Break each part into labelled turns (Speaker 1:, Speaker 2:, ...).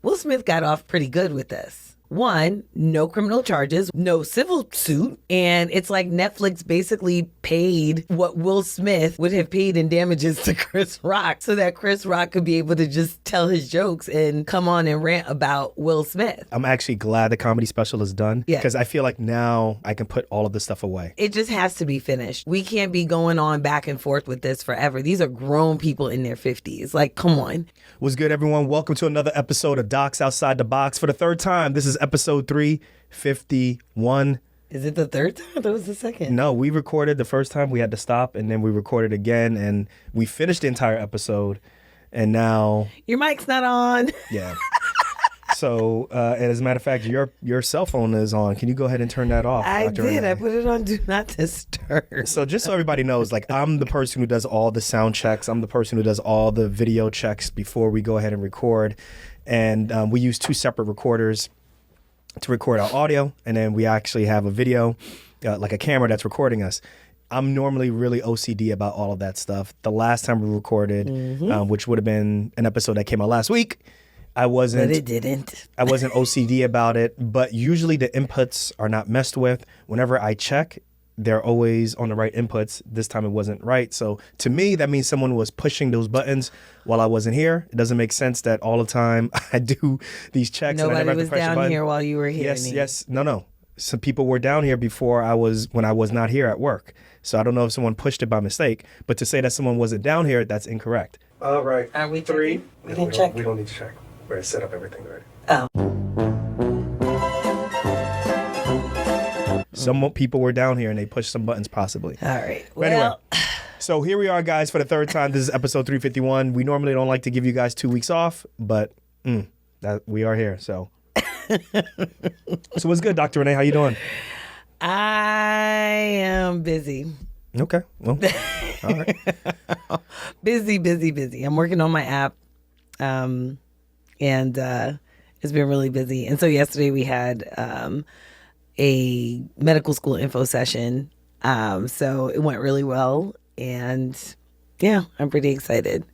Speaker 1: Will Smith got off pretty good with this. One, no criminal charges, no civil suit. And it's like Netflix basically paid what Will Smith would have paid in damages to Chris Rock so that Chris Rock could be able to just tell his jokes and come on and rant about Will Smith.
Speaker 2: I'm actually glad the comedy special is done because I feel like now I can put all of this stuff away.
Speaker 1: It just has to be finished. We can't be going on back and forth with this forever. These are grown people in their 50s. Like, come on.
Speaker 2: What's good, everyone? Welcome to another episode of Docs Outside the Box. For the third time, this is episode 351.
Speaker 1: Is it the third time? That was the second.
Speaker 2: No, we recorded the first time. We had to stop, and then we recorded again, and we finished the entire episode, and now...
Speaker 1: Your mic's not on.
Speaker 2: Yeah. So, and as a matter of fact, your cell phone is on. Can you go ahead and turn that off?
Speaker 1: I
Speaker 2: Dr.
Speaker 1: did.
Speaker 2: Renée?
Speaker 1: I put it on Do Not Disturb.
Speaker 2: So just so everybody knows, like, I'm the person who does all the sound checks. I'm the person who does all the video checks before we go ahead and record. And we use two separate recorders to record our audio. And then we actually have a video, like a camera that's recording us. I'm normally really OCD about all of that stuff. The last time we recorded, which would have been an episode that came out last week, I wasn't.
Speaker 1: But it didn't.
Speaker 2: I wasn't OCD about it, but usually the inputs are not messed with. Whenever I check, they're always on the right inputs. This time it wasn't right. So to me, that means someone was pushing those buttons while I wasn't here. It doesn't make sense that all the time I do these checks.
Speaker 1: Nobody
Speaker 2: and I never
Speaker 1: was down here while you were here.
Speaker 2: Yes. No. Some people were down here before when I was not here at work. So I don't know if someone pushed it by mistake, but to say that someone wasn't down here, that's incorrect. All right.
Speaker 1: Are we
Speaker 2: three?
Speaker 1: We didn't check.
Speaker 2: We don't need to check. We're set up everything already.
Speaker 1: Oh.
Speaker 2: Some people were down here and they pushed some buttons possibly.
Speaker 1: All right.
Speaker 2: But anyway, so here we are, guys, for the third time. This is episode 351. We normally don't like to give you guys 2 weeks off, but that we are here. So, so what's good, Dr. Renée? How you doing?
Speaker 1: I am busy.
Speaker 2: Okay. Well, all right.
Speaker 1: Busy. I'm working on my app. And it's been really busy. And so yesterday we had a medical school info session. So it went really well. And yeah, I'm pretty excited.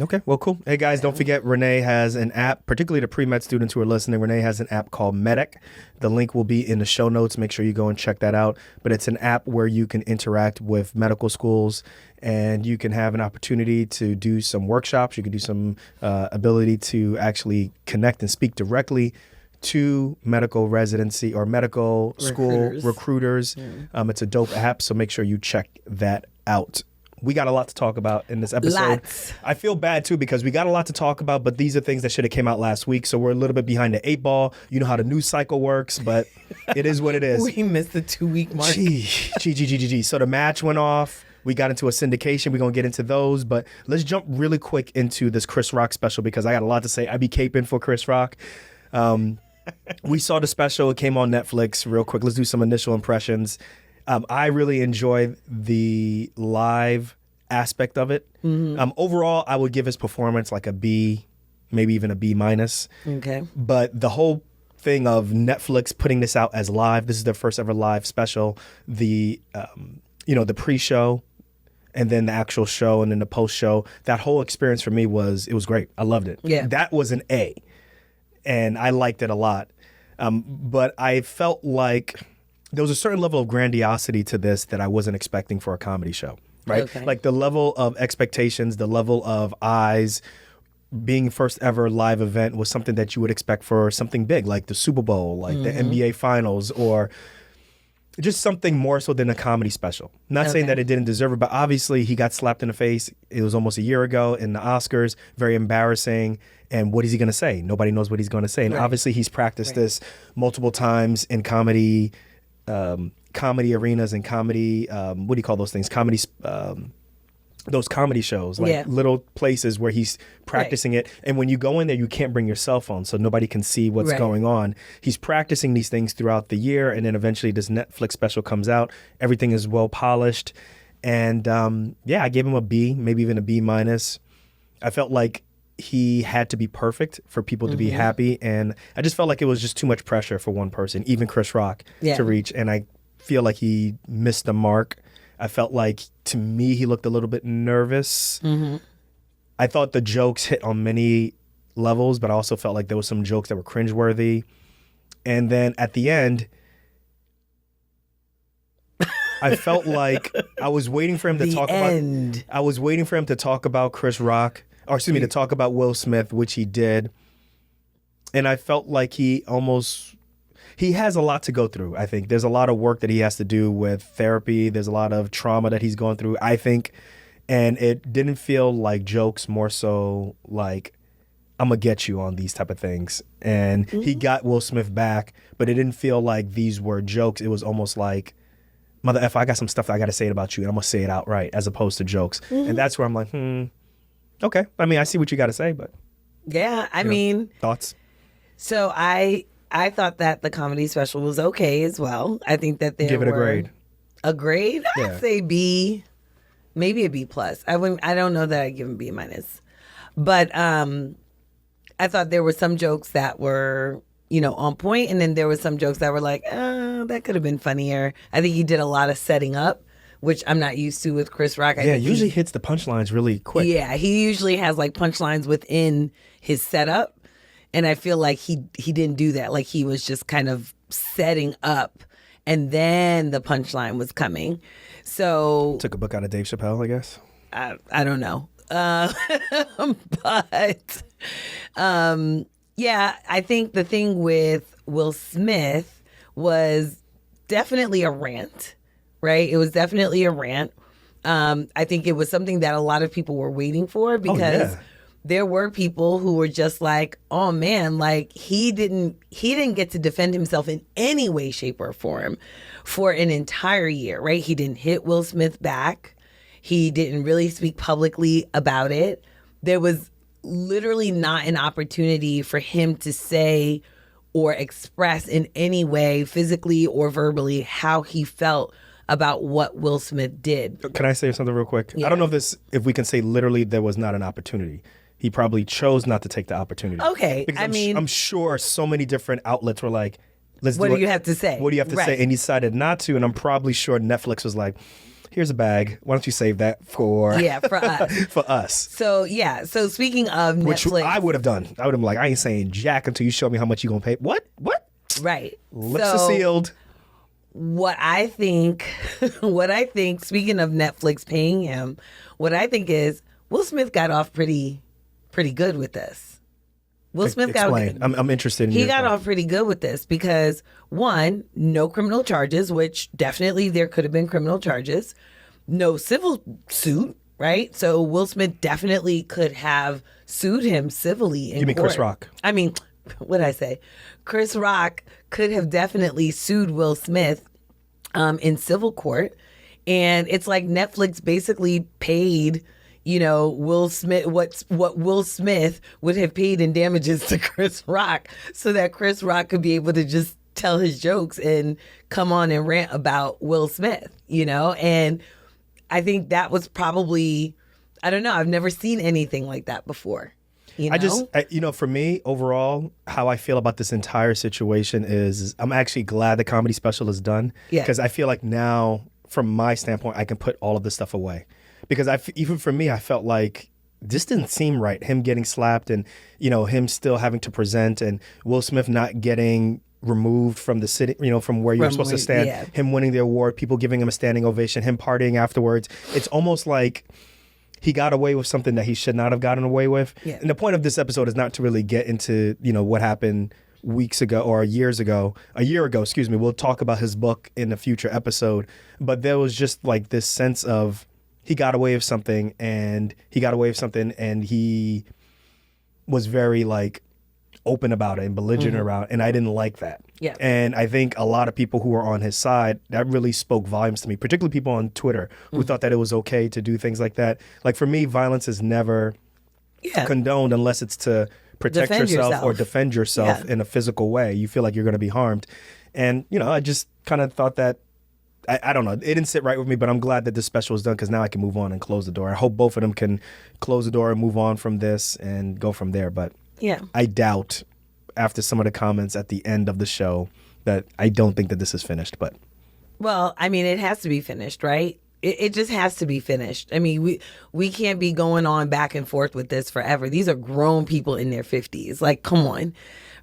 Speaker 2: Okay, well, cool. Hey, guys, don't forget Renée has an app, particularly the pre-med students who are listening. Renée has an app called Medic. The link will be in the show notes. Make sure you go and check that out. But it's an app where you can interact with medical schools and you can have an opportunity to do some workshops. You can do some ability to actually connect and speak directly to medical residency or medical school recruiters. It's a dope app, so make sure you check that out. We got a lot to talk about in this episode.
Speaker 1: Lots.
Speaker 2: I feel bad too because we got a lot to talk about, but these are things that should have came out last week. So we're a little bit behind the 8 ball. You know how the news cycle works, but it is what it is.
Speaker 1: We missed the 2-week mark.
Speaker 2: Gee. So the match went off. We got into a syndication. We're going to get into those, but let's jump really quick into this Chris Rock special because I got a lot to say. I be caping for Chris Rock. We saw the special. It came on Netflix real quick. Let's do some initial impressions. I really enjoy the live aspect of it. Overall, I would give his performance like a B, maybe even a B minus.
Speaker 1: Okay.
Speaker 2: But the whole thing of Netflix putting this out as live, this is their first ever live special. The the pre-show and then the actual show and then the post-show. That whole experience for me it was great. I loved it.
Speaker 1: Yeah.
Speaker 2: That was an A, and I liked it a lot. But I felt like there was a certain level of grandiosity to this that I wasn't expecting for a comedy show, right?
Speaker 1: Okay.
Speaker 2: Like the level of expectations, the level of eyes, being first ever live event was something that you would expect for something big, like the Super Bowl, like the NBA Finals, or just something more so than a comedy special. Not saying that it didn't deserve it, but obviously he got slapped in the face. It was almost a year ago in the Oscars, very embarrassing. And what is he going to say? Nobody knows what he's going to say. And obviously he's practiced this multiple times in comedy arenas and comedy, what do you call those things? Those comedy shows, like little places where he's practicing it. And when you go in there, you can't bring your cell phone, so nobody can see what's going on. He's practicing these things throughout the year, and then eventually this Netflix special comes out. Everything is well polished. And I gave him a B, maybe even a B minus. I felt like he had to be perfect for people to be happy. And I just felt like it was just too much pressure for one person, even Chris Rock, to reach. And I feel like he missed the mark. I felt like, to me, he looked a little bit nervous. I thought the jokes hit on many levels, but I also felt like there was some jokes that were cringeworthy. And then at the end, I felt like I was waiting for him to talk about. I was waiting for him to talk about Chris Rock, or excuse me, to talk about Will Smith, which he did. And I felt like he has a lot to go through. I think there's a lot of work that he has to do with therapy. There's a lot of trauma that he's going through, I think. And it didn't feel like jokes, more so like, I'm going to get you on these type of things. And he got Will Smith back, but it didn't feel like these were jokes. It was almost like, mother F, I got some stuff that I got to say about you, and I'm going to say it outright as opposed to jokes. And that's where I'm like, okay. I mean, I see what you got to say, but.
Speaker 1: Yeah, I mean.
Speaker 2: Thoughts?
Speaker 1: So I thought that the comedy special was okay as well. I think that
Speaker 2: Give it a grade.
Speaker 1: A grade?
Speaker 2: Yeah.
Speaker 1: I'd say B, maybe a B plus. I don't know that I'd give him B minus. But I thought there were some jokes that were, on point, and then there were some jokes that were like, that could have been funnier. I think he did a lot of setting up, which I'm not used to with Chris Rock.
Speaker 2: He usually hits the punchlines really quick.
Speaker 1: Yeah, he usually has like punchlines within his setup. And I feel like he didn't do that. Like he was just kind of setting up, and then the punchline was coming. So
Speaker 2: took a book out of Dave Chappelle, I guess.
Speaker 1: I don't know. But yeah, I think the thing with Will Smith was definitely a rant, right? It was definitely a rant. I think it was something that a lot of people were waiting for because there were people who were just like, oh man, like he didn't get to defend himself in any way, shape, or form for an entire year, right? He didn't hit Will Smith back. He didn't really speak publicly about it. There was literally not an opportunity for him to say or express in any way, physically or verbally, how he felt about what Will Smith did.
Speaker 2: Can I say something real quick?
Speaker 1: Yeah.
Speaker 2: I don't know if we can say literally there was not an opportunity. He probably chose not to take the opportunity.
Speaker 1: Okay,
Speaker 2: because I'm sure so many different outlets were like,
Speaker 1: what do you have to say?
Speaker 2: What do you have to say? And he decided not to, and I'm probably sure Netflix was like, here's a bag. Why don't you save that for
Speaker 1: us?
Speaker 2: For us.
Speaker 1: So speaking of
Speaker 2: Which
Speaker 1: Netflix,
Speaker 2: I would have done. I would have been like, I ain't saying jack until you show me how much you gonna pay. What?
Speaker 1: Right.
Speaker 2: Lips are sealed.
Speaker 1: What I think, speaking of Netflix paying him, what I think is Will Smith got off pretty good with this. Will Smith
Speaker 2: Explain. I'm interested in
Speaker 1: He got off pretty good with this because, one, no criminal charges, which definitely there could have been criminal charges. No civil suit, right? So Will Smith definitely could have sued him civilly in
Speaker 2: You mean
Speaker 1: court.
Speaker 2: Chris Rock?
Speaker 1: I mean, what did I say? Chris Rock could have definitely sued Will Smith in civil court. And it's like Netflix basically paid Will Smith, what Will Smith would have paid in damages to Chris Rock so that Chris Rock could be able to just tell his jokes and come on and rant about Will Smith, And I think that was probably, I don't know, I've never seen anything like that before.
Speaker 2: For me, overall, how I feel about this entire situation is I'm actually glad the comedy special is done.
Speaker 1: Yeah.
Speaker 2: Because I feel like now, from my standpoint, I can put all of this stuff away. Because even for me, I felt like this didn't seem right. Him getting slapped and, him still having to present and Will Smith not getting removed from the city, from where you're supposed to stand. Yeah. Him winning the award, people giving him a standing ovation, him partying afterwards. It's almost like he got away with something that he should not have gotten away with.
Speaker 1: Yeah.
Speaker 2: And the point of this episode is not to really get into, what happened weeks ago or a year ago, We'll talk about his book in a future episode. But there was just like this sense of, he got away with something and he was very like open about it and belligerent around it, and I didn't like that.
Speaker 1: Yeah.
Speaker 2: And I think a lot of people who were on his side, that really spoke volumes to me, particularly people on Twitter who thought that it was okay to do things like that. Like for me, violence is never condoned unless it's to protect yourself or defend yourself in a physical way. You feel like you're going to be harmed. And, I just kind of thought that, I don't know. It didn't sit right with me, but I'm glad that this special is done because now I can move on and close the door. I hope both of them can close the door and move on from this and go from there. But I doubt, after some of the comments at the end of the show, that I don't think that this is finished. But
Speaker 1: well, I mean, it has to be finished, right? It just has to be finished. I mean, we can't be going on back and forth with this forever. These are grown people in their 50s. Like, come on,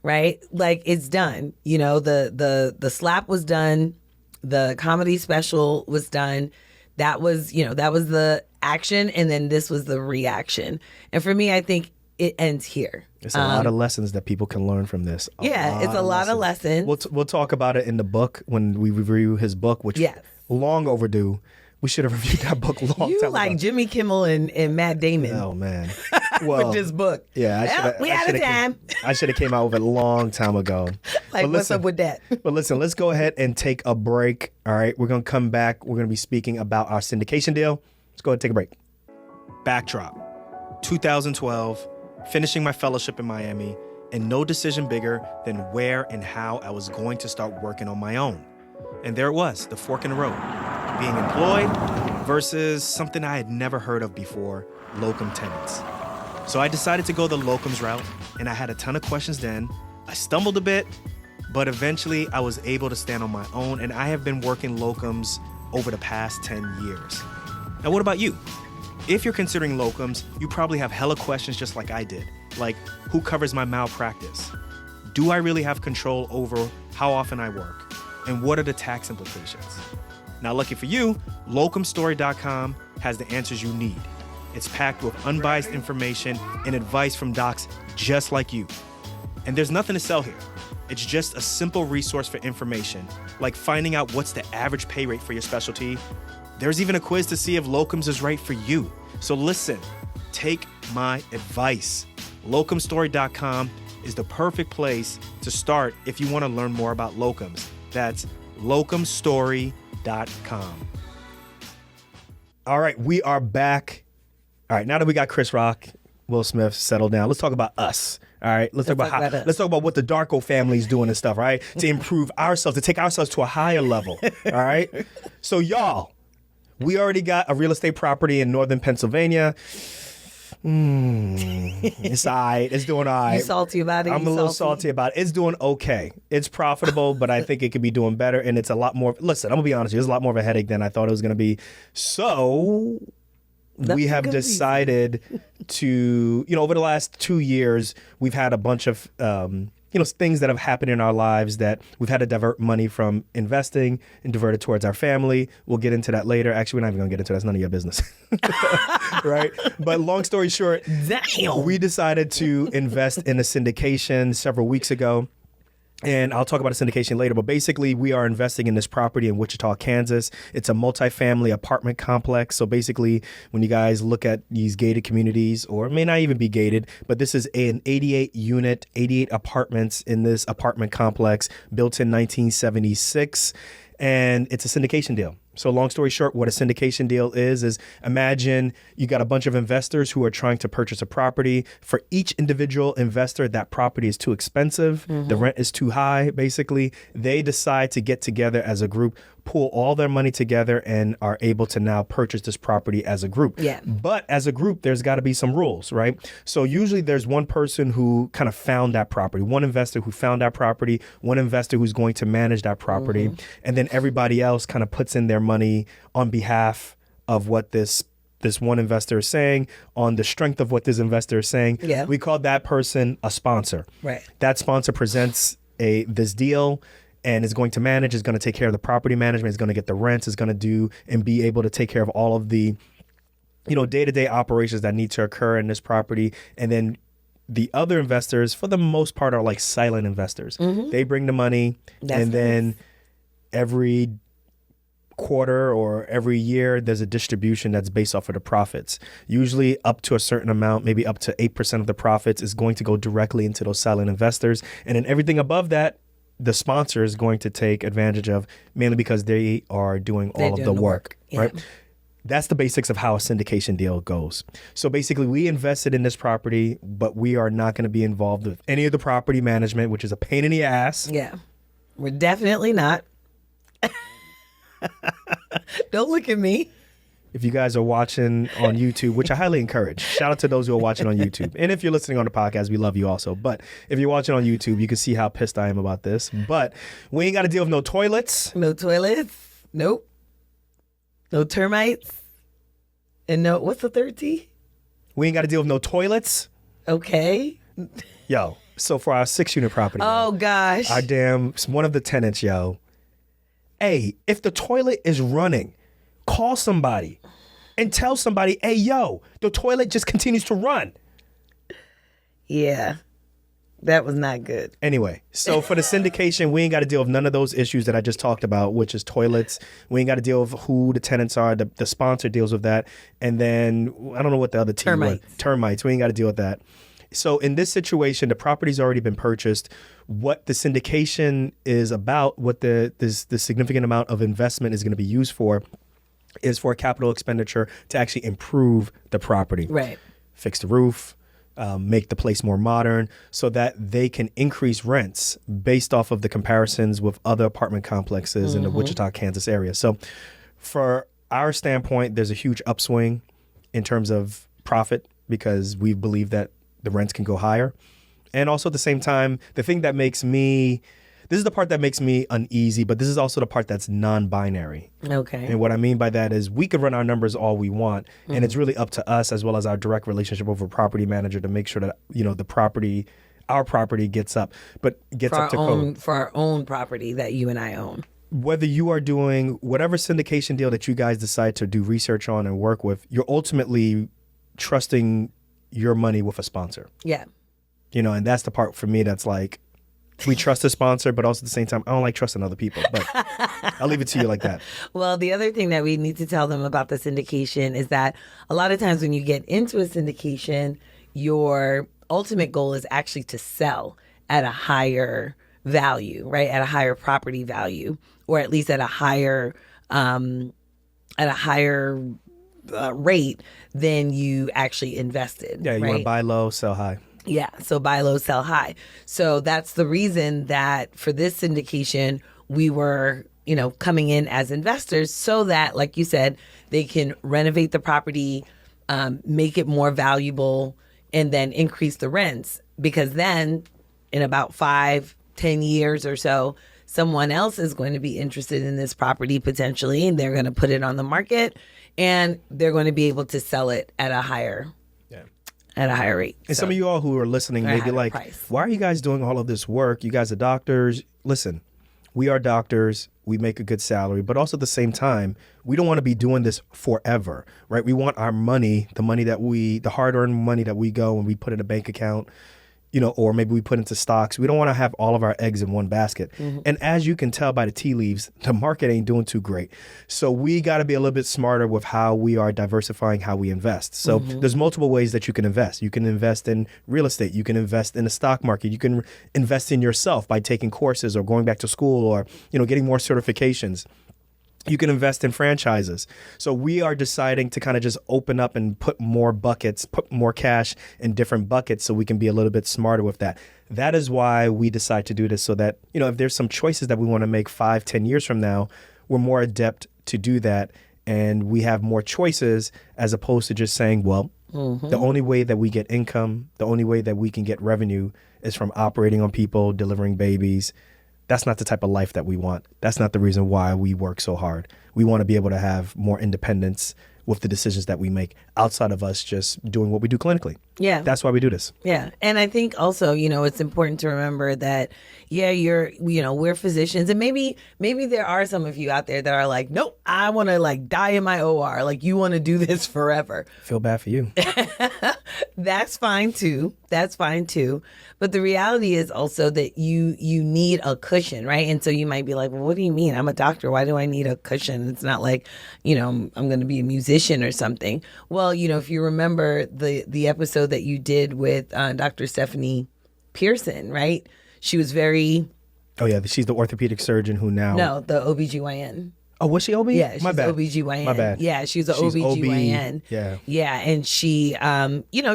Speaker 1: right? Like, it's done. You know, the slap was done. The comedy special was done. That was, that was the action, and then this was the reaction. And for me, I think it ends here.
Speaker 2: It's a lot of lessons that people can learn from this.
Speaker 1: It's a lot of lessons.
Speaker 2: We'll talk about it in the book when we review his book, which long overdue. We should have reviewed that book a long time ago. You like
Speaker 1: Jimmy Kimmel and Matt Damon.
Speaker 2: Oh, man. Well,
Speaker 1: with this book.
Speaker 2: Yeah,
Speaker 1: we had a time.
Speaker 2: I should have came out with it a long time ago.
Speaker 1: Like, what's up with that?
Speaker 2: But listen, let's go ahead and take a break. All right, we're going to come back. We're going to be speaking about our syndication deal. Let's go ahead and take a break. Backdrop. 2012, finishing my fellowship in Miami, and no decision bigger than where and how I was going to start working on my own. And there it was, the fork in the road. Being employed versus something I had never heard of before, locum tenens. So I decided to go the locums route, and I had a ton of questions then. I stumbled a bit, but eventually I was able to stand on my own, and I have been working locums over the past 10 years. Now, what about you? If you're considering locums, you probably have hella questions just like I did. Like, who covers my malpractice? Do I really have control over how often I work? And what are the tax implications? Now, lucky for you, locumstory.com has the answers you need. It's packed with unbiased information and advice from docs just like you. And there's nothing to sell here. It's just a simple resource for information, like finding out what's the average pay rate for your specialty. There's even a quiz to see if locums is right for you. So listen, take my advice. Locumstory.com is the perfect place to start if you want to learn more about locums. That's locumstory.com. All right, we are back. All right, now that we got Chris Rock, Will Smith settled down, let's talk about us. All right, let's talk about what the Darko family is doing and stuff, right? To improve ourselves, to take ourselves to a higher level. All right. So y'all, we already got a real estate property in northern Pennsylvania. It's all right. It's doing all right.
Speaker 1: You salty about it?
Speaker 2: I'm a little salty about it. It's doing okay. It's profitable, but I think it could be doing better. And it's a lot more. Listen, I'm going to be honest with you. It's a lot more of a headache than I thought it was going to be. So we have decided to, over the last 2 years, we've had a bunch of, things that have happened in our lives that we've had to divert money from investing and divert it towards our family. We'll get into that later. Actually, we're not even going to get into that. That's none of your business. Right? But long story short, we decided to invest in a syndication several weeks ago. And I'll talk about a syndication later, but basically we are investing in this property in Wichita, Kansas. It's a multifamily apartment complex. So basically when you guys look at these gated communities, or it may not even be gated, but this is an 88 apartments in this apartment complex built in 1976. And it's a syndication deal. So long story short, what a syndication deal is imagine you got a bunch of investors who are trying to purchase a property. For each individual investor, that property is too expensive. Mm-hmm. The rent is too high, basically. They decide to get together as a group, pool all their money together, and are able to now purchase this property as a group.
Speaker 1: Yeah.
Speaker 2: But as a group, there's got to be some rules, right? So usually there's one person who kind of found that property, one investor who found that property, one investor who's going to manage that property, and then everybody else kind of puts in their money on behalf of what this one investor is saying, on the strength of what this investor is saying.
Speaker 1: Yeah.
Speaker 2: We call that person a sponsor.
Speaker 1: Right.
Speaker 2: That sponsor presents this deal and is going to manage, is going to take care of the property management, is going to get the rents, is going to do and be able to take care of all of the, day-to-day operations that need to occur in this property. And then the other investors, for the most part, are like silent investors. Mm-hmm. They bring the money, then every quarter or every year, there's a distribution that's based off of the profits. Usually up to a certain amount, maybe up to 8% of the profits is going to go directly into those silent investors. And then everything above that, the sponsor is going to take advantage of, mainly because they are doing all of the work.
Speaker 1: Yeah.
Speaker 2: Right? That's the basics of how a syndication deal goes. So basically, we invested in this property, but we are not going to be involved with any of the property management, which is a pain in the ass.
Speaker 1: Yeah, we're definitely not. Don't look at me.
Speaker 2: If you guys are watching on YouTube, which I highly encourage, shout out to those who are watching on YouTube. And if you're listening on the podcast, we love you also. But if you're watching on YouTube, you can see how pissed I am about this. But we ain't got to deal with no toilets.
Speaker 1: No toilets. Nope. No termites? And no, what's the third T?
Speaker 2: We ain't got to deal with no toilets.
Speaker 1: Okay.
Speaker 2: Yo, so for our 6-unit property,
Speaker 1: Oh, gosh.
Speaker 2: one of the tenants, yo, hey, if the toilet is running, call somebody and tell somebody, hey, yo, the toilet just continues to run.
Speaker 1: Yeah. That was not good.
Speaker 2: Anyway, so for the syndication, we ain't got to deal with none of those issues that I just talked about, which is toilets. We ain't got to deal with who the tenants are. The sponsor deals with that. And then I don't know what the other team was. Termites. We ain't got to deal with that. So in this situation, the property's already been purchased. What the syndication is about, what the significant amount of investment is going to be used for, is for a capital expenditure to actually improve the property.
Speaker 1: Right.
Speaker 2: Fix the roof. Make the place more modern so that they can increase rents based off of the comparisons with other apartment complexes in the Wichita, Kansas area. So for our standpoint, there's a huge upswing in terms of profit because we believe that the rents can go higher. And also at the same time, the thing that makes me, this is the part that makes me uneasy, but this is also the part that's non-binary.
Speaker 1: Okay.
Speaker 2: And what I mean by that is we could run our numbers all we want, and it's really up to us as well as our direct relationship with a property manager to make sure that, you know, our property gets up to code.
Speaker 1: For our own property that you and I own.
Speaker 2: Whether you are doing whatever syndication deal that you guys decide to do research on and work with, you're ultimately trusting your money with a sponsor.
Speaker 1: Yeah.
Speaker 2: You know, and that's the part for me that's like, we trust the sponsor, but also at the same time, I don't like trusting other people. But I'll leave it to you like that.
Speaker 1: Well, the other thing that we need to tell them about the syndication is that a lot of times when you get into a syndication, your ultimate goal is actually to sell at a higher value, right? At a higher property value, or at least at a higher rate than you actually invested.
Speaker 2: Yeah, you
Speaker 1: right?
Speaker 2: want to buy low, sell high.
Speaker 1: Yeah, so buy low, sell high. So that's the reason that for this syndication, we were, you know, coming in as investors so that, like you said, they can renovate the property, make it more valuable, and then increase the rents. Because then in about 5-10 years or so, someone else is going to be interested in this property potentially, and they're going to put it on the market, and they're going to be able to sell it at a higher rate.
Speaker 2: And some of you all who are listening may be like, why are you guys doing all of this work? You guys are doctors. Listen, we are doctors. We make a good salary. But also at the same time, we don't want to be doing this forever, right? We want our money, the hard-earned money that we go and we put in a bank account, you know, or maybe we put into stocks. We don't want to have all of our eggs in one basket. Mm-hmm. And as you can tell by the tea leaves, the market ain't doing too great. So we got to be a little bit smarter with how we are diversifying how we invest. So there's multiple ways that you can invest. You can invest in real estate. You can invest in the stock market. You can invest in yourself by taking courses or going back to school or, you know, getting more certifications. You can invest in franchises. So we are deciding to kind of just open up and put more buckets, put more cash in different buckets so we can be a little bit smarter with that. That is why we decide to do this so that, you know, if there's some choices that we want to make 5-10 years from now, we're more adept to do that. And we have more choices as opposed to just saying, well, the only way that we get income, the only way that we can get revenue is from operating on people, delivering babies. That's not the type of life that we want. That's not the reason why we work so hard. We want to be able to have more independence with the decisions that we make outside of us just doing what we do clinically.
Speaker 1: Yeah.
Speaker 2: That's why we do this.
Speaker 1: Yeah. And I think also, you know, it's important to remember that, we're physicians, and maybe there are some of you out there that are like, nope, I want to like die in my OR. Like, you want to do this forever.
Speaker 2: Feel bad for you.
Speaker 1: That's fine too. But the reality is also that you need a cushion, right? And so you might be like, well, what do you mean? I'm a doctor. Why do I need a cushion? It's not like, you know, I'm going to be a musician or something. Well, you know, if you remember the episode that you did with Dr. Stephanie Pearson, right? She was very...
Speaker 2: Oh, yeah. She's the orthopedic surgeon who now...
Speaker 1: No, the OBGYN.
Speaker 2: Oh, was she OB?
Speaker 1: Yeah, she's
Speaker 2: My bad.
Speaker 1: OBGYN.
Speaker 2: My bad.
Speaker 1: Yeah, she's OBGYN.
Speaker 2: Yeah.
Speaker 1: Yeah, and she,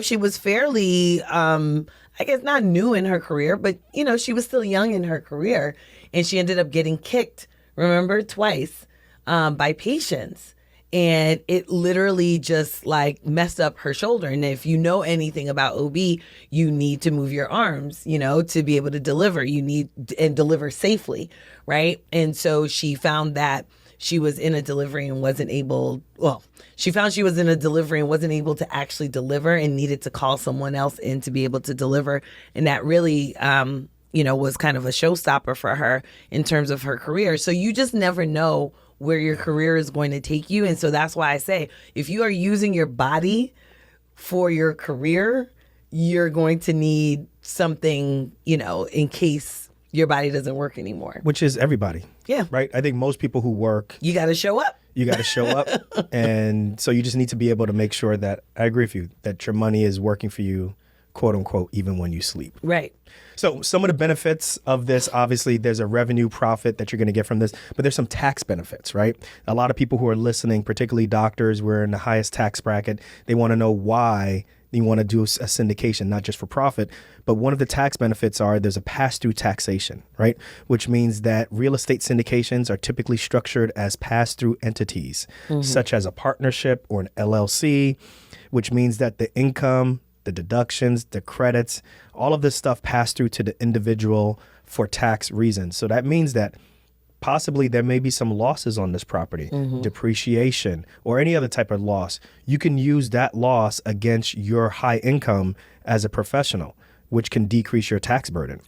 Speaker 1: she was fairly, I guess not new in her career, but, you know, she was still young in her career. And she ended up getting kicked, remember, twice by patients. And it literally just like messed up her shoulder. And if you know anything about OB, you need to move your arms, you know, to be able to deliver. You need and deliver safely, right? And so she found that she was in a delivery and wasn't able, well, she found she was in a delivery and wasn't able to actually deliver and needed to call someone else in to be able to deliver. And that really, was kind of a showstopper for her in terms of her career. So you just never know where your career is going to take you. And so that's why I say, if you are using your body for your career, you're going to need something, in case your body doesn't work anymore.
Speaker 2: Which is everybody.
Speaker 1: Yeah.
Speaker 2: Right? I think most people who work...
Speaker 1: You got to show up.
Speaker 2: You got to show up. And so you just need to be able to make sure that, I agree with you, that your money is working for you, quote unquote, even when you sleep.
Speaker 1: Right.
Speaker 2: So some of the benefits of this, obviously, there's a revenue profit that you're going to get from this, but there's some tax benefits, right? A lot of people who are listening, particularly doctors, we're in the highest tax bracket. They want to know why you want to do a syndication, not just for profit. But one of the tax benefits are there's a pass-through taxation, right? Which means that real estate syndications are typically structured as pass-through entities, such as a partnership or an LLC, which means that the income, the deductions, the credits, all of this stuff pass through to the individual for tax reasons. So that means that possibly there may be some losses on this property, depreciation, or any other type of loss. You can use that loss against your high income as a professional, which can decrease your tax burden.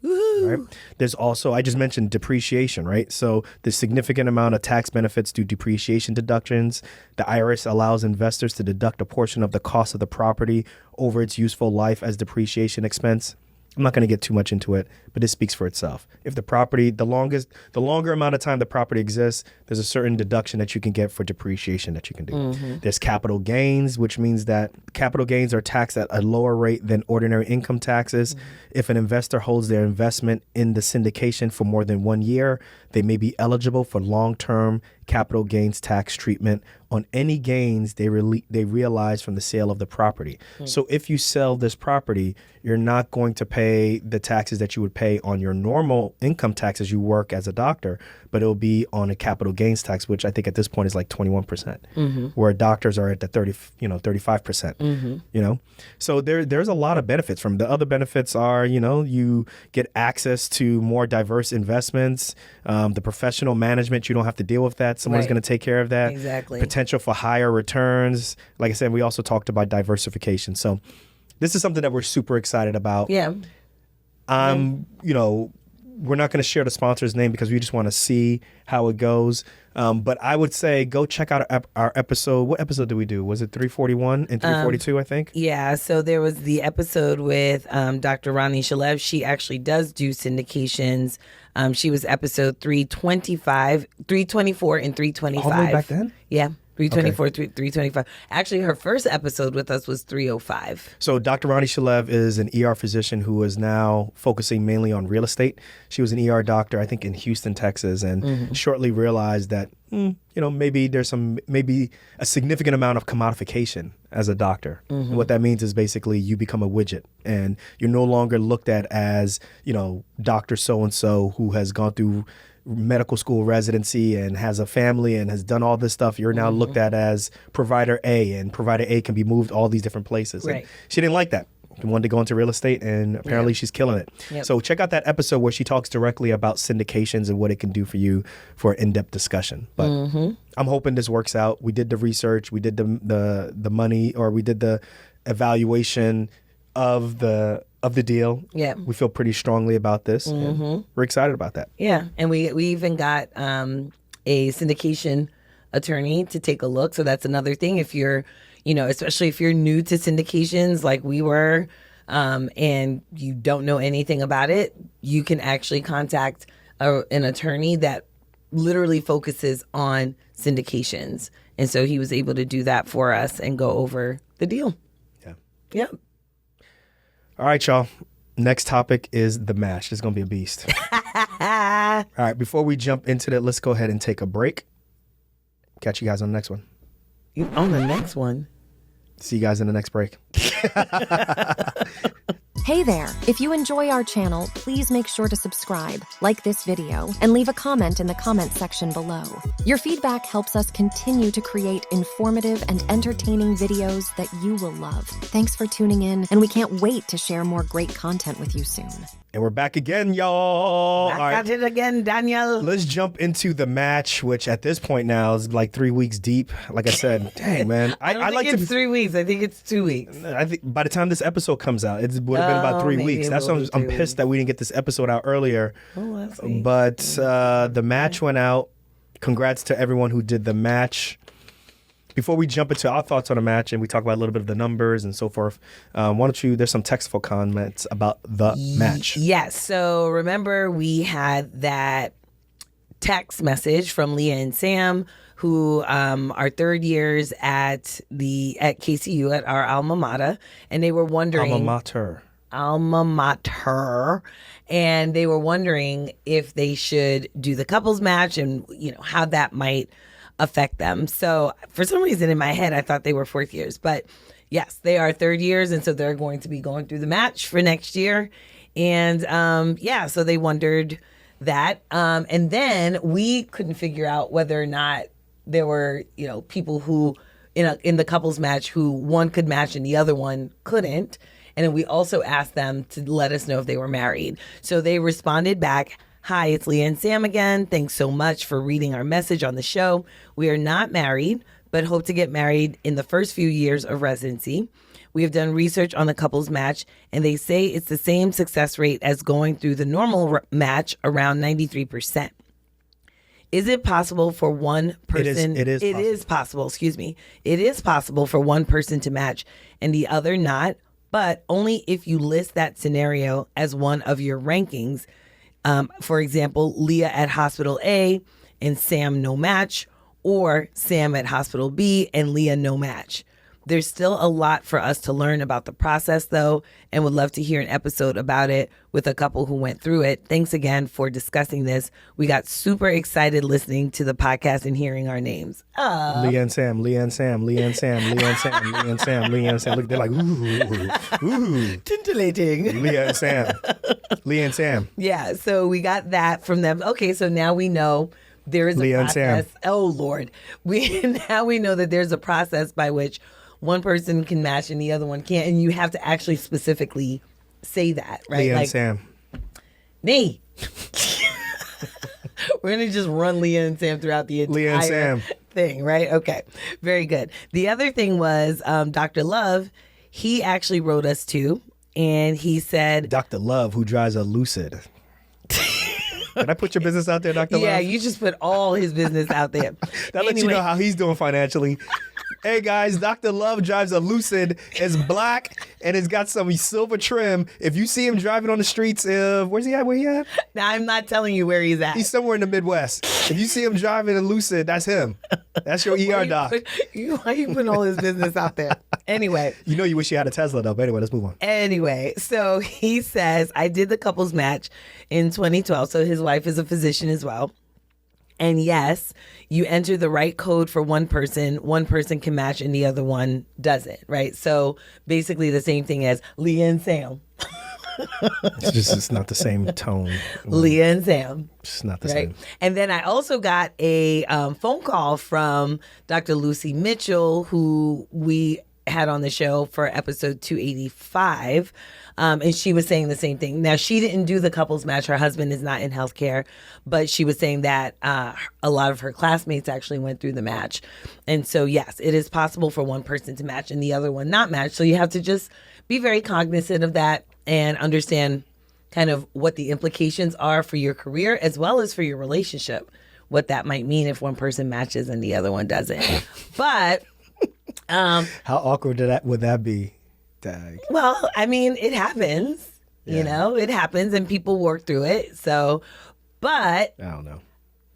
Speaker 2: Right? There's also, I just mentioned depreciation, right? So the significant amount of tax benefits through depreciation deductions. The IRS allows investors to deduct a portion of the cost of the property over its useful life as depreciation expense. I'm not going to get too much into it, but it speaks for itself. If the property, the longer amount of time the property exists, there's a certain deduction that you can get for depreciation that you can do. There's capital gains, which means that capital gains are taxed at a lower rate than ordinary income taxes. If an investor holds their investment in the syndication for more than 1 year, they may be eligible for long-term capital gains tax treatment on any gains they realize from the sale of the property. So if you sell this property, you're not going to pay the taxes that you would pay on your normal income tax as you work as a doctor, but it'll be on a capital gains tax, which I think at this point is like 21%, where doctors are at the 35%, So there's a lot of benefits from. The other benefits are, you get access to more diverse investments, the professional management, you don't have to deal with that. Someone's going to take care of that.
Speaker 1: Exactly.
Speaker 2: Potential for higher returns. Like I said, we also talked about diversification. So this is something that we're super excited about.
Speaker 1: Yeah.
Speaker 2: We're not going to share the sponsor's name because we just want to see how it goes. But I would say go check out our episode. What episode did we do? Was it 341 and 342, I think?
Speaker 1: Yeah. So there was the episode with Dr. Ronnie Shalev. She actually does do syndications. She was episode 325, 324, and 325.
Speaker 2: All the way back then?
Speaker 1: Yeah. 324, 325. Actually, her first episode with us was 305.
Speaker 2: So Dr. Ronnie Shalev is an ER physician who is now focusing mainly on real estate. She was an ER doctor, I think, in Houston, Texas, and shortly realized that, maybe there's maybe a significant amount of commodification as a doctor. And what that means is basically you become a widget and you're no longer looked at as, Dr. So-and-so who has gone through medical school residency and has a family and has done all this stuff. You're now looked at as provider A, and provider A can be moved all these different places.
Speaker 1: Right.
Speaker 2: And she didn't like that. She wanted to go into real estate, and apparently she's killing it.
Speaker 1: Yep.
Speaker 2: So check out that episode where she talks directly about syndications and what it can do for you for an in-depth discussion. But I'm hoping this works out. We did the research, we did the money, or we did the evaluation of the deal.
Speaker 1: Yeah.
Speaker 2: We feel pretty strongly about this. And we're excited about that.
Speaker 1: Yeah. And we even got a syndication attorney to take a look. So that's another thing. If you're, especially if you're new to syndications like we were, and you don't know anything about it, you can actually contact an attorney that literally focuses on syndications. And so he was able to do that for us and go over the deal.
Speaker 2: Yeah.
Speaker 1: Yep.
Speaker 2: All right, y'all. Next topic is the match. It's going to be a beast. All right. Before we jump into that, let's go ahead and take a break. Catch you guys on the next one.
Speaker 1: On the next one.
Speaker 2: See you guys in the next break.
Speaker 3: Hey there! If you enjoy our channel, please make sure to subscribe, like this video, and leave a comment in the comment section below. Your feedback helps us continue to create informative and entertaining videos that you will love. Thanks for tuning in, and we can't wait to share more great content with you soon.
Speaker 2: And we're back again, y'all.
Speaker 1: Back
Speaker 2: All right.
Speaker 1: at it again, Daniel.
Speaker 2: Let's jump into the match, which at this point now is like 3 weeks deep. Like I said, dang, man.
Speaker 1: I don't think it's 3 weeks. I think it's 2 weeks.
Speaker 2: I think by the time this episode comes out, it would have been about 3
Speaker 1: maybe
Speaker 2: weeks.
Speaker 1: it
Speaker 2: That's
Speaker 1: will
Speaker 2: why
Speaker 1: be
Speaker 2: I'm
Speaker 1: 3
Speaker 2: pissed
Speaker 1: weeks.
Speaker 2: that we didn't get this episode out earlier.
Speaker 1: Oh, let's see.
Speaker 2: But the match went out. Congrats to everyone who did the match. Before we jump into our thoughts on the match and we talk about a little bit of the numbers and so forth, why don't you, there's some textful comments about the match.
Speaker 1: Yes. So remember, we had that text message from Leah and Sam, who are third years at KCU at our alma mater, and they were wondering alma mater, and they were wondering if they should do the couples match and how that might affect them. So for some reason in my head I thought they were fourth years, but yes, they are third years, and so they're going to be going through the match for next year. And so they wondered that, and then we couldn't figure out whether or not there were people who in the couples match who one could match and the other one couldn't. And then we also asked them to let us know if they were married. So they responded back, "Hi, it's Leah and Sam again. Thanks so much for reading our message on the show. We are not married, but hope to get married in the first few years of residency. We have done research on the couples match, and they say it's the same success rate as going through the normal match, around 93%. Is it possible for one person?
Speaker 2: It is
Speaker 1: possible. Excuse me. It is possible for one person to match and the other not, but only if you list that scenario as one of your rankings. For example, Leah at hospital A and Sam no match, or Sam at hospital B and Leah no match. There's still a lot for us to learn about the process, though, and would love to hear an episode about it with a couple who went through it. Thanks again for discussing this. We got super excited listening to the podcast and hearing our names."
Speaker 2: Leah and Sam, Leah and Sam, Leah and Sam, Leah and Sam, Leah and Sam, Leah and Sam. Look, they're like, ooh.
Speaker 1: Titillating.
Speaker 2: Leah and Sam. Leah and Sam.
Speaker 1: Yeah, so we got that from them. Okay, so now we know there is a
Speaker 2: Leah and
Speaker 1: process.
Speaker 2: Sam.
Speaker 1: Oh, Lord. Now we know that there's a process by which one person can match and the other one can't. And you have to actually specifically say that, right?
Speaker 2: Leah and Sam.
Speaker 1: Nee. We're going to just run Leah and Sam throughout the
Speaker 2: Leah and
Speaker 1: entire
Speaker 2: Sam.
Speaker 1: thing, right? Okay. Very good. The other thing was Dr. Love, he actually wrote us too. And he said,
Speaker 2: Dr. Love, who drives a Lucid. Can I put your business out there, Dr. Love?
Speaker 1: yeah, you just put all his business out there.
Speaker 2: That lets you know how he's doing financially. Hey guys, Dr. Love drives a Lucid. It's black and it's got some silver trim. If you see him driving on the streets of, where's he at? Where he at?
Speaker 1: Now, I'm not telling you where he's at.
Speaker 2: He's somewhere in the Midwest. If you see him driving a Lucid, that's him. That's your ER doc.
Speaker 1: Why are you putting all his business out there? Anyway.
Speaker 2: You know you wish you had a Tesla though. But anyway, let's move on.
Speaker 1: Anyway, so he says, I did the couples match in 2012. So his wife is a physician as well. And yes, you enter the right code for one person can match and the other one doesn't, right? So basically the same thing as Leah and Sam.
Speaker 2: It's not the same tone.
Speaker 1: Leah and Sam.
Speaker 2: It's not the
Speaker 1: Right.
Speaker 2: same.
Speaker 1: And then I also got a phone call from Dr. Lucy Mitchell, who we had on the show for episode 285. And she was saying the same thing. Now, she didn't do the couples match. Her husband is not in healthcare, but she was saying that a lot of her classmates actually went through the match. And so, yes, it is possible for one person to match and the other one not match. So you have to just be very cognizant of that and understand kind of what the implications are for your career as well as for your relationship, what that might mean if one person matches and the other one doesn't. But
Speaker 2: how awkward would that be? Dag.
Speaker 1: Well, I mean, it happens.
Speaker 2: Yeah.
Speaker 1: You know, it happens and people work through it. So, but
Speaker 2: I don't know.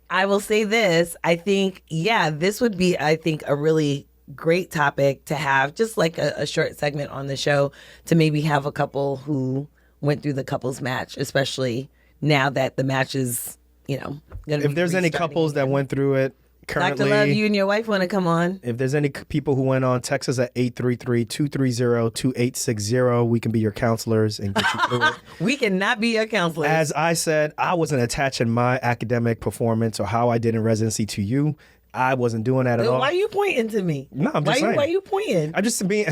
Speaker 1: I will say this. I think, this would be, I think, a really great topic to have, just like a short segment on the show, to maybe have a couple who went through the couples match, especially now that the match is, gonna
Speaker 2: If there's any couples that went through it currently,
Speaker 1: Dr. Love, you and your wife want to come on?
Speaker 2: if there's any people who went on, text us at 833-230-2860. We can be your counselors and get you through it.
Speaker 1: We cannot be your counselors.
Speaker 2: As I said, I wasn't attaching my academic performance or how I did in residency to you. I wasn't doing that at all.
Speaker 1: Why are you pointing to me?
Speaker 2: No, I'm just saying.
Speaker 1: Why are you pointing?
Speaker 2: I'm just being.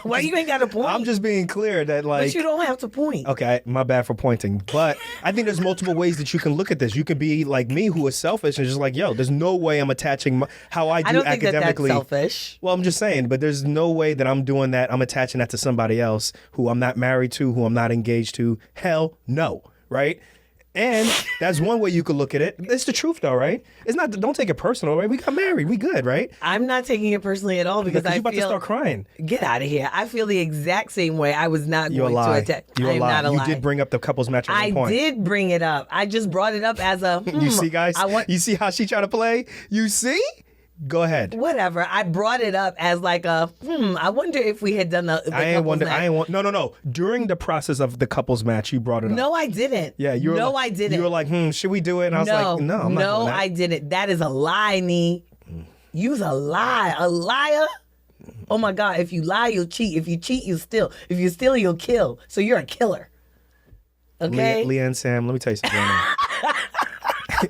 Speaker 1: Why you ain't got a point?
Speaker 2: I'm just being clear that like.
Speaker 1: But you don't have to point.
Speaker 2: Okay, my bad for pointing. But I think there's multiple ways that you can look at this. You could be like me, who is selfish and just like, yo, there's no way I'm attaching how I do
Speaker 1: I don't think
Speaker 2: academically.
Speaker 1: that's selfish.
Speaker 2: Well, I'm just saying, but there's no way that I'm doing that. I'm attaching that to somebody else who I'm not married to, who I'm not engaged to. Hell no, right? And that's one way you could look at it. It's the truth, though, right? It's not. Don't take it personal, right? We got married. We good, right?
Speaker 1: I'm not taking it personally at all because I
Speaker 2: you're about
Speaker 1: feel.
Speaker 2: to start crying.
Speaker 1: Get out of here! I feel the exact same way. I was not
Speaker 2: You're
Speaker 1: going
Speaker 2: a lie.
Speaker 1: to attack.
Speaker 2: You're
Speaker 1: I am
Speaker 2: a lie.
Speaker 1: not a lie.
Speaker 2: You did bring up the couples match at one point.
Speaker 1: I did bring it up. I just brought it up as a.
Speaker 2: You see, guys? You see how she trying to play? You see? Go ahead.
Speaker 1: Whatever. I brought it up as like a. I wonder if we had done the.
Speaker 2: No. During the process of the couples match, you brought it up.
Speaker 1: No, I didn't.
Speaker 2: Yeah, you were.
Speaker 1: No,
Speaker 2: like,
Speaker 1: I didn't.
Speaker 2: You were like, should we do it? And I was like, no, I'm not doing that.
Speaker 1: I didn't. That is a lie, Nee. You's a lie. A liar. Oh my God! If you lie, you'll cheat. If you cheat, you'll steal. If you steal, you'll kill. So you're a killer. Okay.
Speaker 2: Leah and Sam, let me tell you something.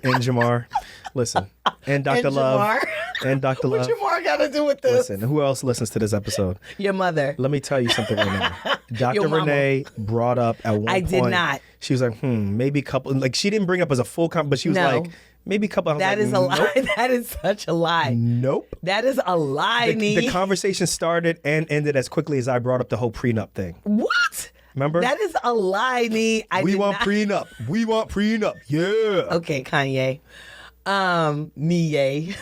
Speaker 2: And Jamar, listen. And Dr. Love. And Dr. Love.
Speaker 1: What Jamar got to do with this?
Speaker 2: Listen, who else listens to this episode?
Speaker 1: Your mother.
Speaker 2: Let me tell you something right now. Dr.
Speaker 1: Your mama.
Speaker 2: Renee brought up at one point.
Speaker 1: I did not.
Speaker 2: She was like, maybe couple. Like, she didn't bring up as a full but she was like, maybe couple. I was
Speaker 1: That
Speaker 2: like,
Speaker 1: is a lie. That is such a lie.
Speaker 2: Nope.
Speaker 1: That is a lie, Nee.
Speaker 2: The conversation started and ended as quickly as I brought up the whole prenup thing.
Speaker 1: What?
Speaker 2: Remember?
Speaker 1: That is a lie, Nee.
Speaker 2: We want prenup. We want prenup. Yeah.
Speaker 1: Okay, Kanye. Nii.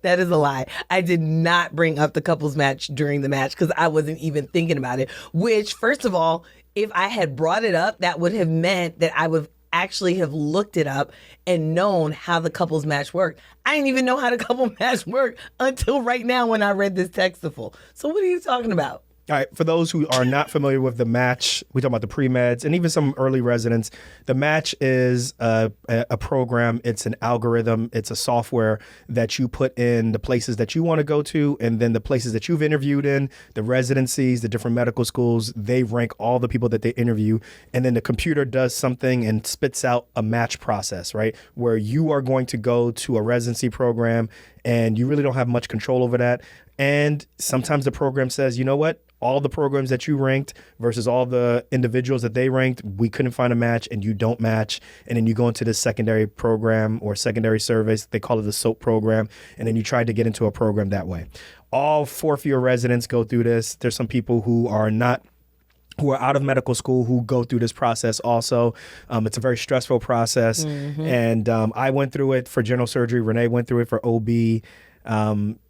Speaker 1: That is a lie. I did not bring up the couples match during the match because I wasn't even thinking about it. Which, first of all, if I had brought it up, that would have meant that I would actually have looked it up and known how the couples match worked. I didn't even know how the couple match worked until right now when I read this textful. So what are you talking about?
Speaker 2: All right, for those who are not familiar with the match, we talk about the pre-meds and even some early residents. The match is a program. It's an algorithm. It's a software that you put in the places that you want to go to, and then the places that you've interviewed in, the residencies, the different medical schools. They rank all the people that they interview, and then the computer does something and spits out a match process, right? Where you are going to go to a residency program, and you really don't have much control over that. And sometimes the program says, you know what? All the programs that you ranked versus all the individuals that they ranked, we couldn't find a match and you don't match. And then you go into this secondary program or secondary service. They call it the SOAP program. And then you try to get into a program that way. All fourth-year residents go through this. There's some people who are out of medical school who go through this process also. It's a very stressful process. Mm-hmm. And I went through it for general surgery. Renee went through it for OB.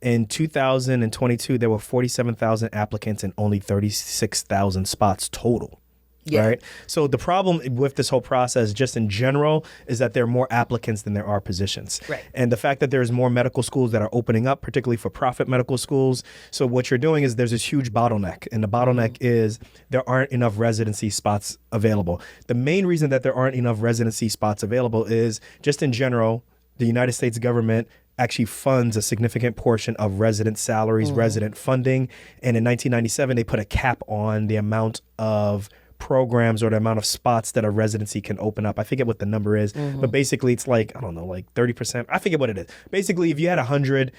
Speaker 2: In 2022, there were 47,000 applicants and only 36,000 spots total. Yeah. Right. So the problem with this whole process, just in general, is that there are more applicants than there are positions.
Speaker 1: Right.
Speaker 2: And the fact that there's more medical schools that are opening up, particularly for profit medical schools. So what you're doing is there's this huge bottleneck. And the bottleneck is there aren't enough residency spots available. The main reason that there aren't enough residency spots available is just in general, the United States government actually funds a significant portion of resident salaries, resident funding. And in 1997, they put a cap on the amount of programs or the amount of spots that a residency can open up. I forget what the number is, but basically it's like, I don't know, like 30%. I forget what it is. Basically, if you had 100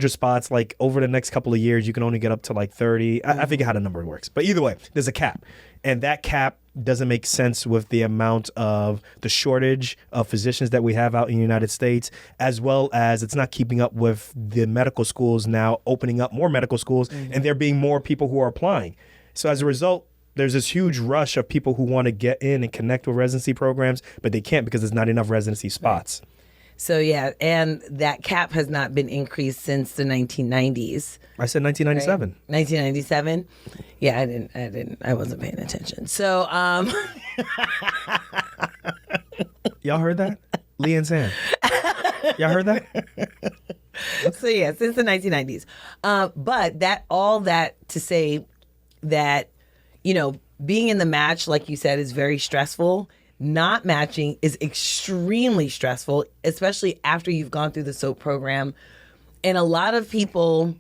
Speaker 2: spots, like over the next couple of years, you can only get up to like 30. I forget how the number works. But either way, there's a cap. And that cap doesn't make sense with the amount of the shortage of physicians that we have out in the United States, as well as it's not keeping up with the medical schools now opening up more medical schools and there being more people who are applying. So as a result, there's this huge rush of people who want to get in and connect with residency programs, but they can't because there's not enough residency spots. Right.
Speaker 1: So yeah, and that cap has not been increased since the 1990s.
Speaker 2: I said 1997.
Speaker 1: Right? 1997. Yeah, I wasn't paying attention. So
Speaker 2: y'all heard that? Lee and Sam. Y'all heard that?
Speaker 1: So yeah, since the 1990s. But all that to say that, you know, being in the match, like you said, is very stressful. Not matching is extremely stressful, especially after you've gone through the SOAP program. And a lot of people,